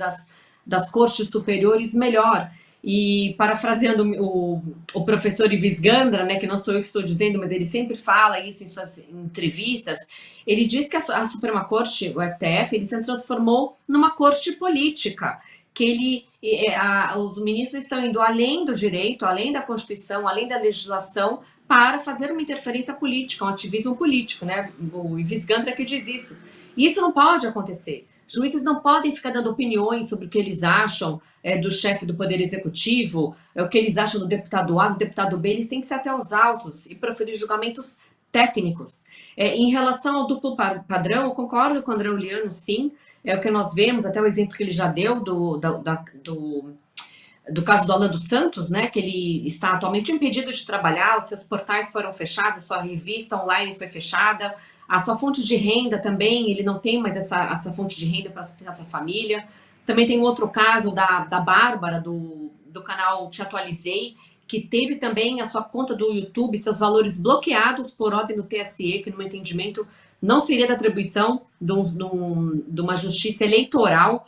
das cortes superiores, melhor. E parafraseando o professor Ives Gandra, né, que não sou eu que estou dizendo, mas ele sempre fala isso em suas entrevistas, ele diz que a Suprema Corte, o STF, ele se transformou numa corte política, que os ministros estão indo além do direito, além da Constituição, além da legislação, para fazer uma interferência política, um ativismo político, né? O Ives Gandra que diz isso. E isso não pode acontecer. Juízes não podem ficar dando opiniões sobre o que eles acham do chefe do Poder Executivo, o que eles acham do deputado A, do deputado B. Eles têm que ser até os autos e proferir julgamentos técnicos. Em relação ao duplo padrão, eu concordo com o André Uliano, sim. É o que nós vemos, até o exemplo que ele já deu do caso do Alan dos Santos, né, que ele está atualmente impedido de trabalhar, os seus portais foram fechados, sua revista online foi fechada, a sua fonte de renda também, ele não tem mais essa fonte de renda para sustentar sua família. Também tem outro caso da Bárbara, do canal Te Atualizei, que teve também a sua conta do YouTube, seus valores bloqueados por ordem do TSE, que no meu entendimento não seria da atribuição de uma justiça eleitoral,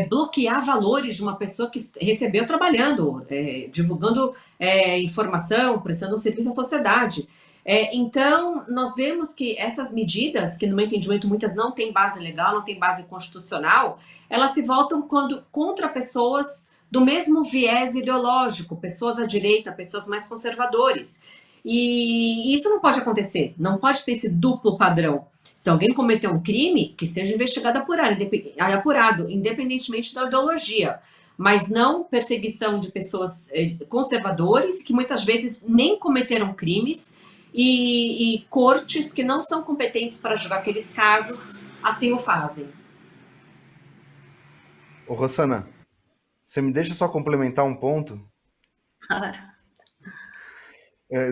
bloquear valores de uma pessoa que recebeu trabalhando, divulgando informação, prestando um serviço à sociedade. Então, nós vemos que essas medidas, que no meu entendimento muitas não têm base legal, não têm base constitucional, elas se voltam contra pessoas do mesmo viés ideológico, pessoas à direita, pessoas mais conservadores. E isso não pode acontecer, não pode ter esse duplo padrão. Se alguém cometeu um crime, que seja investigado apurado, independentemente da ideologia, mas não perseguição de pessoas conservadores, que muitas vezes nem cometeram crimes, e cortes que não são competentes para julgar aqueles casos, assim o fazem. Ô, Rossana, você me deixa só complementar um ponto?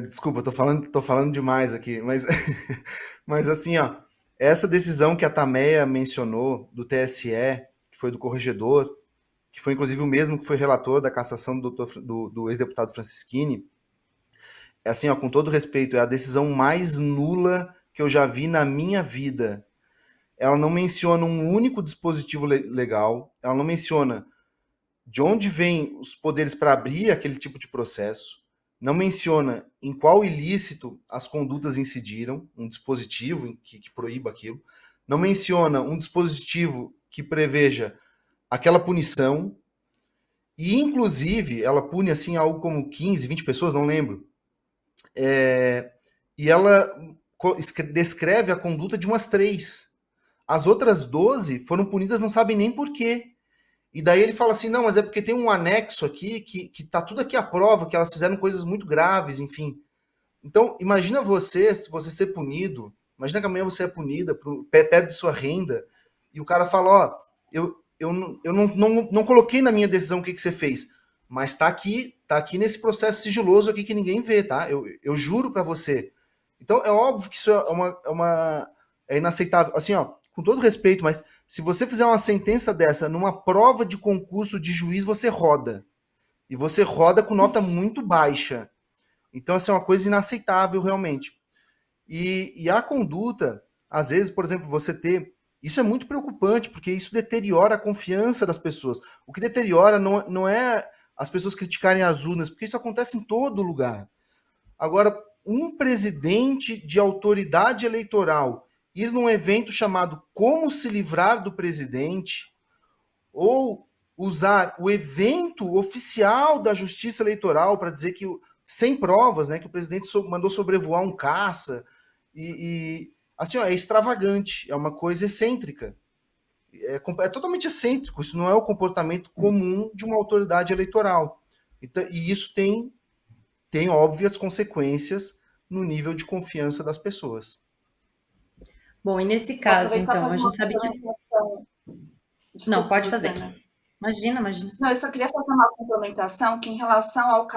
Desculpa, tô falando demais aqui, mas assim, ó, essa decisão que a Tameia mencionou do TSE, que foi do corregedor, que foi inclusive o mesmo que foi relator da cassação do ex-deputado Francisquini, assim, ó, com todo respeito, é a decisão mais nula que eu já vi na minha vida. Ela não menciona um único dispositivo legal, ela não menciona de onde vêm os poderes para abrir aquele tipo de processo, não menciona em qual ilícito as condutas incidiram, um dispositivo que proíba aquilo, não menciona um dispositivo que preveja aquela punição, e inclusive ela pune assim algo como 15, 20 pessoas, não lembro, e ela descreve a conduta de umas 3. As outras 12 foram punidas, não sabem nem por quê. E daí ele fala assim, não, mas é porque tem um anexo aqui que tá tudo aqui à prova, que elas fizeram coisas muito graves, enfim. Então, imagina se você ser punido, imagina que amanhã você é punida, perde sua renda, e o cara fala, ó, eu não coloquei na minha decisão o que você fez, mas tá aqui nesse processo sigiloso aqui que ninguém vê, tá? Eu juro para você. Então, é óbvio que isso é inaceitável. Assim, ó, com todo respeito, mas se você fizer uma sentença dessa numa prova de concurso de juiz, você roda. E você roda com nota muito baixa. Então, assim, é uma coisa inaceitável, realmente. E a conduta, às vezes, por exemplo, você ter... Isso é muito preocupante, porque isso deteriora a confiança das pessoas. O que deteriora não é as pessoas criticarem as urnas, porque isso acontece em todo lugar. Agora, um presidente de autoridade eleitoral ir num evento chamado Como se livrar do presidente, ou usar o evento oficial da Justiça Eleitoral para dizer que, sem provas, né, que o presidente mandou sobrevoar um caça, assim, ó, é extravagante, é uma coisa excêntrica. É totalmente excêntrico, isso não é o comportamento comum de uma autoridade eleitoral. Então, e isso tem óbvias consequências no nível de confiança das pessoas. Bom, e nesse caso, então, a gente sabe que... Desculpa, não, pode fazer. Luciana. Imagina. Não, eu só queria fazer uma complementação que em relação ao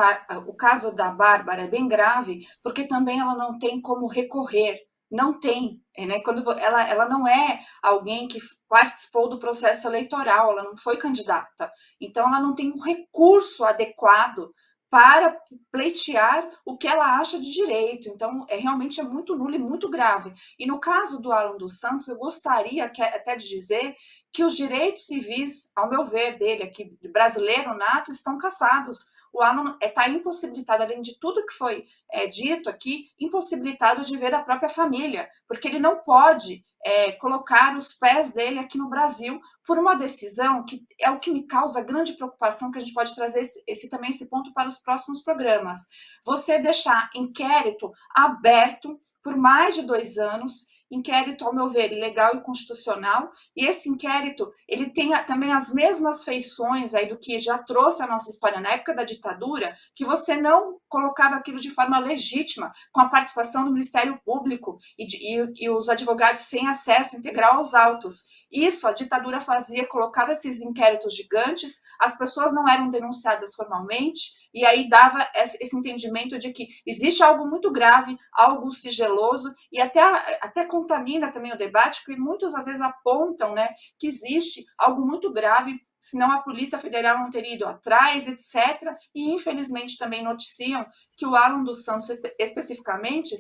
o caso da Bárbara é bem grave, porque também ela não tem como recorrer, não tem, né? Quando ela não é alguém que participou do processo eleitoral, ela não foi candidata, então ela não tem um recurso adequado para pleitear o que ela acha de direito. Então, realmente é muito nulo e muito grave. E no caso do Alan dos Santos, eu gostaria até de dizer que os direitos civis, ao meu ver, dele aqui, de brasileiro nato, estão cassados. O Alan está impossibilitado, além de tudo que foi dito aqui, impossibilitado de ver a própria família, porque ele não pode colocar os pés dele aqui no Brasil por uma decisão que é o que me causa grande preocupação, que a gente pode trazer também esse ponto para os próximos programas. Você deixar inquérito aberto por mais de 2 anos, inquérito, ao meu ver, legal e constitucional, e esse inquérito, ele tem também as mesmas feições aí do que já trouxe a nossa história na época da ditadura, que você não colocava aquilo de forma legítima, com a participação do Ministério Público e os advogados sem acesso integral aos autos. Isso a ditadura fazia, colocava esses inquéritos gigantes, as pessoas não eram denunciadas formalmente, e aí dava esse entendimento de que existe algo muito grave, algo sigiloso, e até contamina também o debate, porque muitos às vezes apontam, né, que existe algo muito grave, senão a Polícia Federal não teria ido atrás, etc. E infelizmente também noticiam que o Alan dos Santos, especificamente,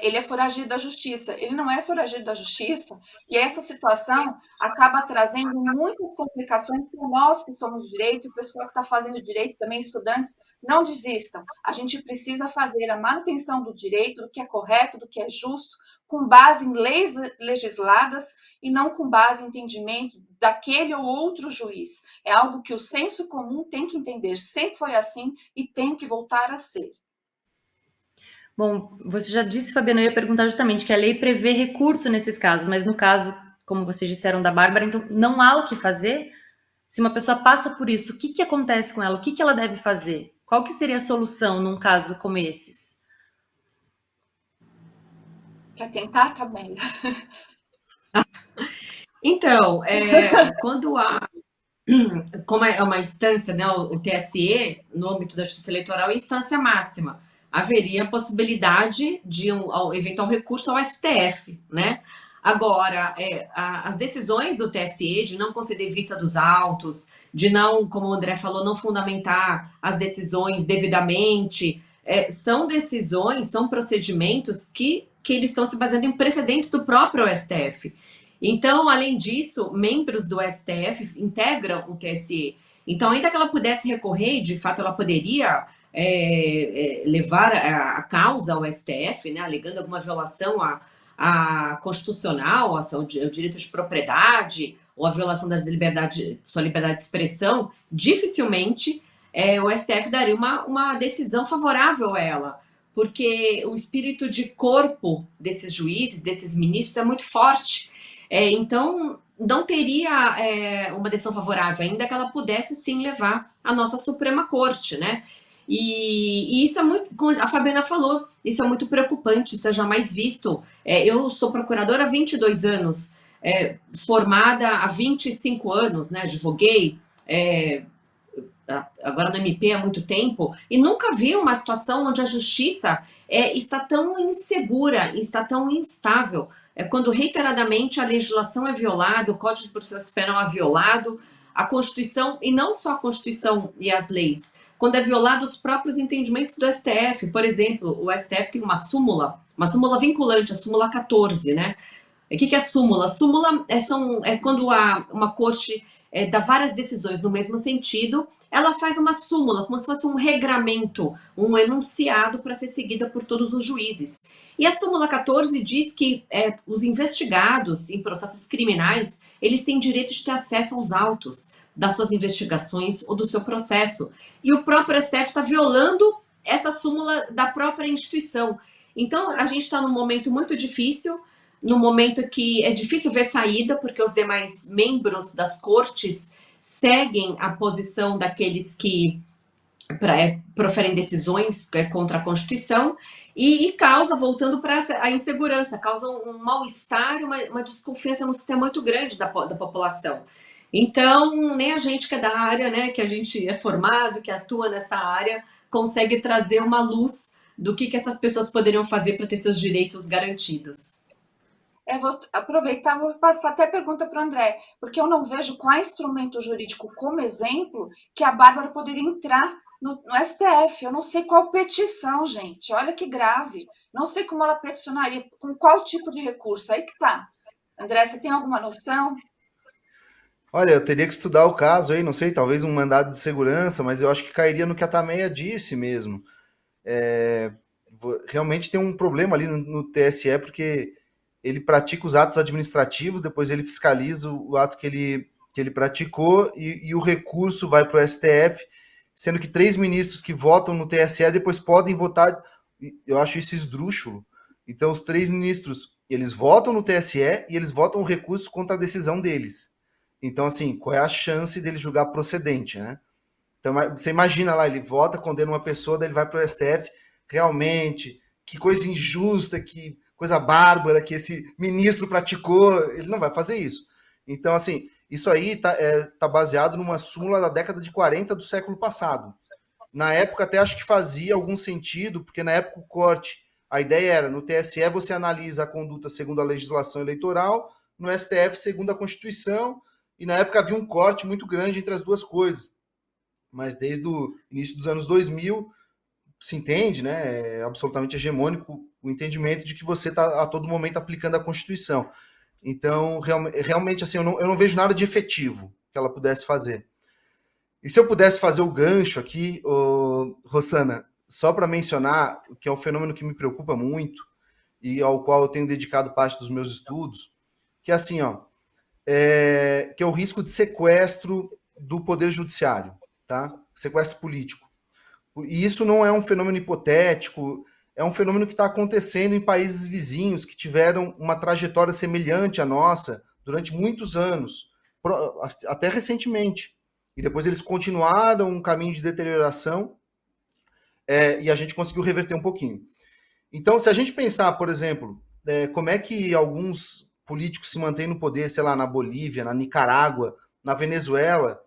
ele é foragido da justiça. Ele não é foragido da justiça, e essa situação acaba trazendo muitas complicações para nós que somos direito, o pessoal que está fazendo direito também, estudantes, não desistam. A gente precisa fazer a manutenção do direito, do que é correto, do que é justo, com base em leis legisladas e não com base em entendimento daquele ou outro juiz. É algo que o senso comum tem que entender, sempre foi assim e tem que voltar a ser. Bom, você já disse, Fabiana, eu ia perguntar justamente que a lei prevê recurso nesses casos, mas no caso, como vocês disseram da Bárbara, então não há o que fazer? Se uma pessoa passa por isso, o que acontece com ela? O que ela deve fazer? Qual que seria a solução num caso como esses? Quer tentar também? Então, quando há, como é uma instância, né, o TSE, no âmbito da Justiça Eleitoral, é instância máxima, haveria a possibilidade de um eventual recurso ao STF, né? Agora, as decisões do TSE de não conceder vista dos autos, de não, como o André falou, não fundamentar as decisões devidamente, são decisões, são procedimentos que eles estão se baseando em precedentes do próprio STF. Então, além disso, membros do STF integram o TSE. Então, ainda que ela pudesse recorrer, de fato ela poderia levar a causa ao STF, né, alegando alguma violação a constitucional, ao direito de propriedade, ou a violação das sua liberdade de expressão, dificilmente o STF daria uma decisão favorável a ela, porque o espírito de corpo desses juízes, desses ministros, é muito forte. Então, não teria uma decisão favorável, ainda que ela pudesse sim levar à nossa Suprema Corte, né? E isso é muito, como a Fabiana falou, isso é muito preocupante, isso é jamais visto. Eu sou procuradora há 22 anos, formada há 25 anos, né? Advoguei, agora no MP há muito tempo, e nunca vi uma situação onde a justiça está tão insegura, está tão instável. Quando reiteradamente a legislação é violada, o Código de Processo Penal é violado, a Constituição, e não só a Constituição e as leis, quando é violado os próprios entendimentos do STF. Por exemplo, o STF tem uma súmula vinculante, a súmula 14, né? O que é súmula? Súmula é quando uma corte dá várias decisões no mesmo sentido, ela faz uma súmula, como se fosse um regramento, um enunciado para ser seguida por todos os juízes. E a súmula 14 diz que os investigados em processos criminais, eles têm direito de ter acesso aos autos das suas investigações ou do seu processo. E o próprio STF está violando essa súmula da própria instituição. Então, a gente está num momento muito difícil, num momento que é difícil ver saída, porque os demais membros das cortes seguem a posição daqueles que proferem decisões contra a Constituição e causa, voltando para a insegurança, causa um mal-estar, uma desconfiança no sistema muito grande da população. Então, nem a gente que é da área, né, que a gente é formado, que atua nessa área, consegue trazer uma luz do que essas pessoas poderiam fazer para ter seus direitos garantidos. Eu vou aproveitar, vou passar até pergunta para o André, porque eu não vejo qual instrumento jurídico como exemplo que a Bárbara poderia entrar no STF. Eu não sei qual petição, gente. Olha que grave. Não sei como ela peticionaria, com qual tipo de recurso. Aí que tá. André, você tem alguma noção? Olha, eu teria que estudar o caso aí, não sei, talvez um mandado de segurança, mas eu acho que cairia no que a Tameia disse mesmo. Realmente tem um problema ali no TSE, porque ele pratica os atos administrativos, depois ele fiscaliza o ato que ele praticou e o recurso vai para o STF, sendo que 3 ministros que votam no TSE depois podem votar. Eu acho isso esdrúxulo. Então, os 3 ministros, eles votam no TSE e eles votam o recurso contra a decisão deles. Então, assim, qual é a chance dele julgar procedente, né? Então, você imagina lá, ele vota, condena uma pessoa, daí ele vai para o STF, realmente, que coisa injusta, que coisa bárbara que esse ministro praticou, ele não vai fazer isso. Então, assim, isso aí tá baseado numa súmula da década de 40 do século passado. Na época até acho que fazia algum sentido, porque na época o corte, a ideia era, no TSE você analisa a conduta segundo a legislação eleitoral, no STF segundo a Constituição, e na época havia um corte muito grande entre as duas coisas. Mas desde o início dos anos 2000, se entende, né, é absolutamente hegemônico o entendimento de que você está a todo momento aplicando a Constituição. Então, realmente, assim, eu não vejo nada de efetivo que ela pudesse fazer. E se eu pudesse fazer o gancho aqui, Rossana, só para mencionar, que é um fenômeno que me preocupa muito e ao qual eu tenho dedicado parte dos meus estudos, que é assim, que é o risco de sequestro do poder judiciário, tá? Sequestro político. E isso não é um fenômeno hipotético, é um fenômeno que está acontecendo em países vizinhos que tiveram uma trajetória semelhante à nossa durante muitos anos, até recentemente. E depois eles continuaram um caminho de deterioração e a gente conseguiu reverter um pouquinho. Então, se a gente pensar, por exemplo, como é que alguns políticos se mantêm no poder, sei lá, na Bolívia, na Nicarágua, na Venezuela,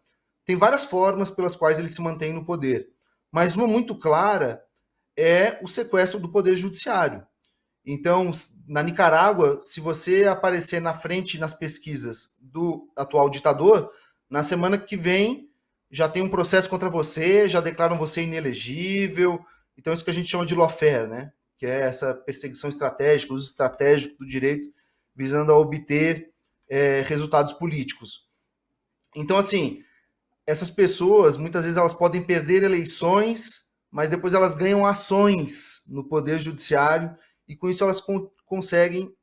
tem várias formas pelas quais eles se mantêm no poder. Mas uma muito clara é o sequestro do poder judiciário. Então, na Nicarágua, se você aparecer na frente nas pesquisas do atual ditador, na semana que vem já tem um processo contra você, já declaram você inelegível. Então, isso que a gente chama de lawfare, né? Que é essa perseguição estratégica, uso estratégico do direito, visando a obter resultados políticos. Então, assim, essas pessoas, muitas vezes elas podem perder eleições, mas depois elas ganham ações no poder judiciário e com isso elas conseguem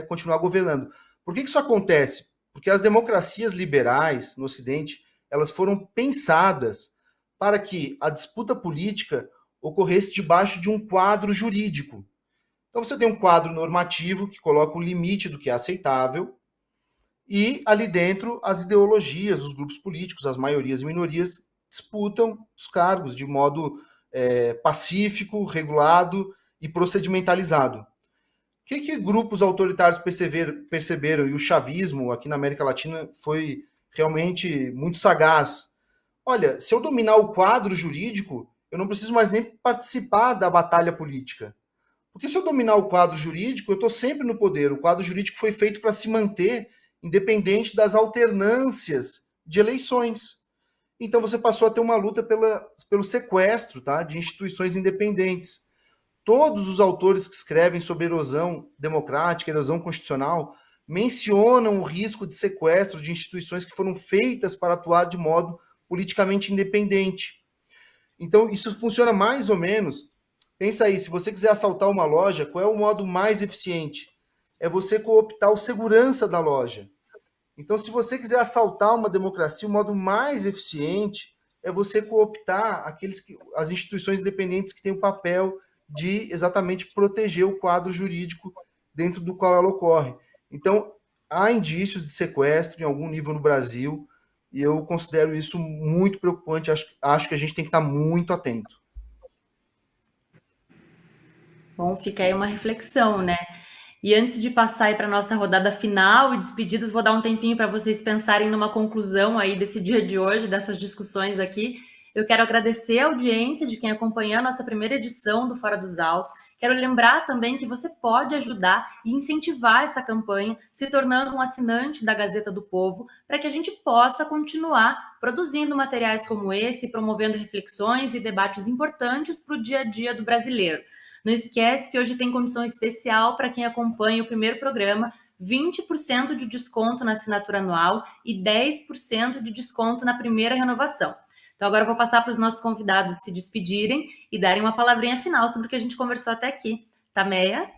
continuar governando. Por que isso acontece? Porque as democracias liberais no Ocidente, elas foram pensadas para que a disputa política ocorresse debaixo de um quadro jurídico. Então você tem um quadro normativo que coloca o limite do que é aceitável e ali dentro as ideologias, os grupos políticos, as maiorias e minorias disputam os cargos de modo pacífico, regulado e procedimentalizado. O que grupos autoritários perceberam, e o chavismo aqui na América Latina foi realmente muito sagaz. Olha, se eu dominar o quadro jurídico, eu não preciso mais nem participar da batalha política. Porque se eu dominar o quadro jurídico, eu estou sempre no poder. O quadro jurídico foi feito para se manter independente das alternâncias de eleições. Então você passou a ter uma luta pelo sequestro, tá, de instituições independentes. Todos os autores que escrevem sobre erosão democrática, erosão constitucional, mencionam o risco de sequestro de instituições que foram feitas para atuar de modo politicamente independente. Então, isso funciona mais ou menos. Pensa aí, se você quiser assaltar uma loja, qual é o modo mais eficiente? É você cooptar o segurança da loja. Então, se você quiser assaltar uma democracia, o modo mais eficiente é você cooptar as instituições independentes que têm o papel de exatamente proteger o quadro jurídico dentro do qual ela ocorre. Então, há indícios de sequestro em algum nível no Brasil, e eu considero isso muito preocupante. Acho que a gente tem que estar muito atento. Bom, fica aí uma reflexão, né? E antes de passar para a nossa rodada final e despedidas, vou dar um tempinho para vocês pensarem numa conclusão aí desse dia de hoje, dessas discussões aqui. Eu quero agradecer a audiência de quem acompanhou a nossa primeira edição do Fora dos Autos. Quero lembrar também que você pode ajudar e incentivar essa campanha, se tornando um assinante da Gazeta do Povo, para que a gente possa continuar produzindo materiais como esse, promovendo reflexões e debates importantes para o dia a dia do brasileiro. Não esquece que hoje tem comissão especial para quem acompanha o primeiro programa, 20% de desconto na assinatura anual e 10% de desconto na primeira renovação. Então agora eu vou passar para os nossos convidados se despedirem e darem uma palavrinha final sobre o que a gente conversou até aqui. Tameia?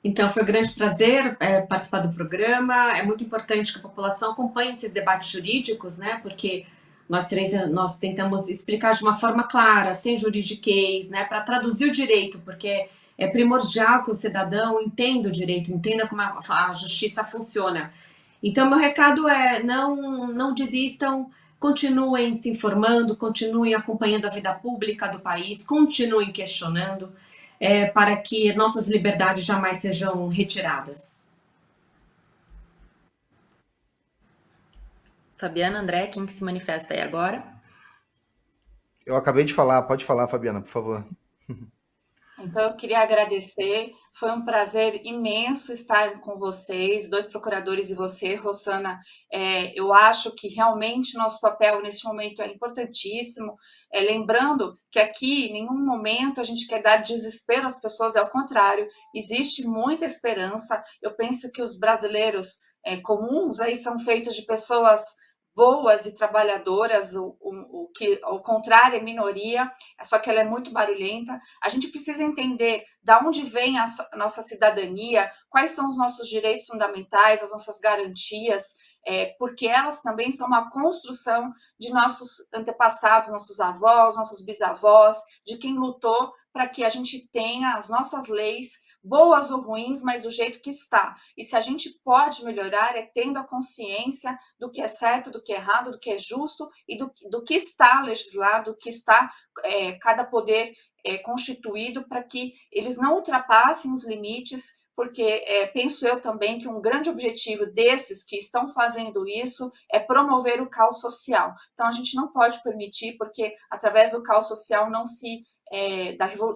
Então, foi um grande prazer participar do programa. É muito importante que a população acompanhe esses debates jurídicos, né? Porque nós tentamos explicar de uma forma clara, sem juridiquês, né? Para traduzir o direito, porque é primordial que o cidadão entenda o direito, entenda como a justiça funciona. Então, meu recado é: não desistam, continuem se informando, continuem acompanhando a vida pública do país, continuem questionando. para que nossas liberdades jamais sejam retiradas. Fabiana, André, quem que se manifesta aí agora? Eu acabei de falar, pode falar, Fabiana, por favor. Então, eu queria agradecer. Foi um prazer imenso estar com vocês, dois procuradores e você, Rossana. Eu acho que realmente nosso papel nesse momento é importantíssimo. Lembrando que aqui, em nenhum momento, a gente quer dar desespero às pessoas, é o contrário, existe muita esperança. Eu penso que os brasileiros comuns aí são feitos de pessoas boas e trabalhadoras, o que ao contrário é minoria, só que ela é muito barulhenta. A gente precisa entender da onde vem a nossa cidadania, quais são os nossos direitos fundamentais, as nossas garantias, porque elas também são uma construção de nossos antepassados, nossos avós, nossos bisavós, de quem lutou para que a gente tenha as nossas leis, boas ou ruins, mas do jeito que está. E se a gente pode melhorar, é tendo a consciência do que é certo, do que é errado, do que é justo e do que está legislado, do que está cada poder constituído, para que eles não ultrapassem os limites, porque penso eu também que um grande objetivo desses que estão fazendo isso é promover o caos social. Então, a gente não pode permitir, porque através do caos social não se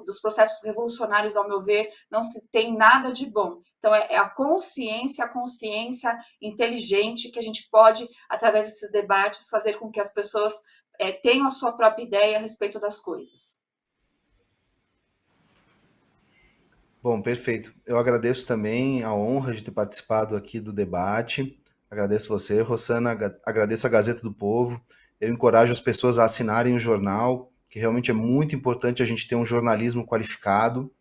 dos processos revolucionários, ao meu ver, não se tem nada de bom. Então, é a consciência inteligente que a gente pode, através desses debates, fazer com que as pessoas tenham a sua própria ideia a respeito das coisas. Bom, perfeito. Eu agradeço também a honra de ter participado aqui do debate. Agradeço você, Rossana, agradeço a Gazeta do Povo. Eu encorajo as pessoas a assinarem o jornal, que realmente é muito importante a gente ter um jornalismo qualificado.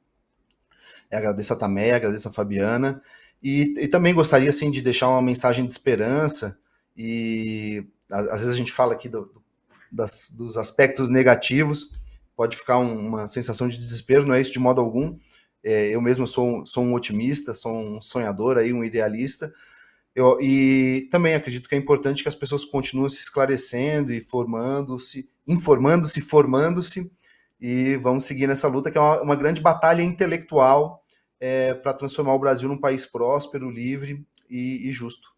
Agradeço a Tameia, agradeço a Fabiana. E também gostaria, assim, de deixar uma mensagem de esperança. E às vezes a gente fala aqui dos aspectos negativos, pode ficar uma sensação de desespero, não é isso de modo algum. Eu mesmo sou um otimista, sou um sonhador, aí, um idealista. E também acredito que é importante que as pessoas continuem se esclarecendo e informando-se, formando-se, e vamos seguir nessa luta, que é uma grande batalha intelectual para transformar o Brasil num país próspero, livre e justo.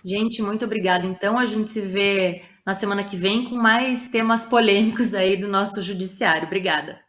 Gente, muito obrigada. Então, a gente se vê na semana que vem com mais temas polêmicos aí do nosso judiciário. Obrigada.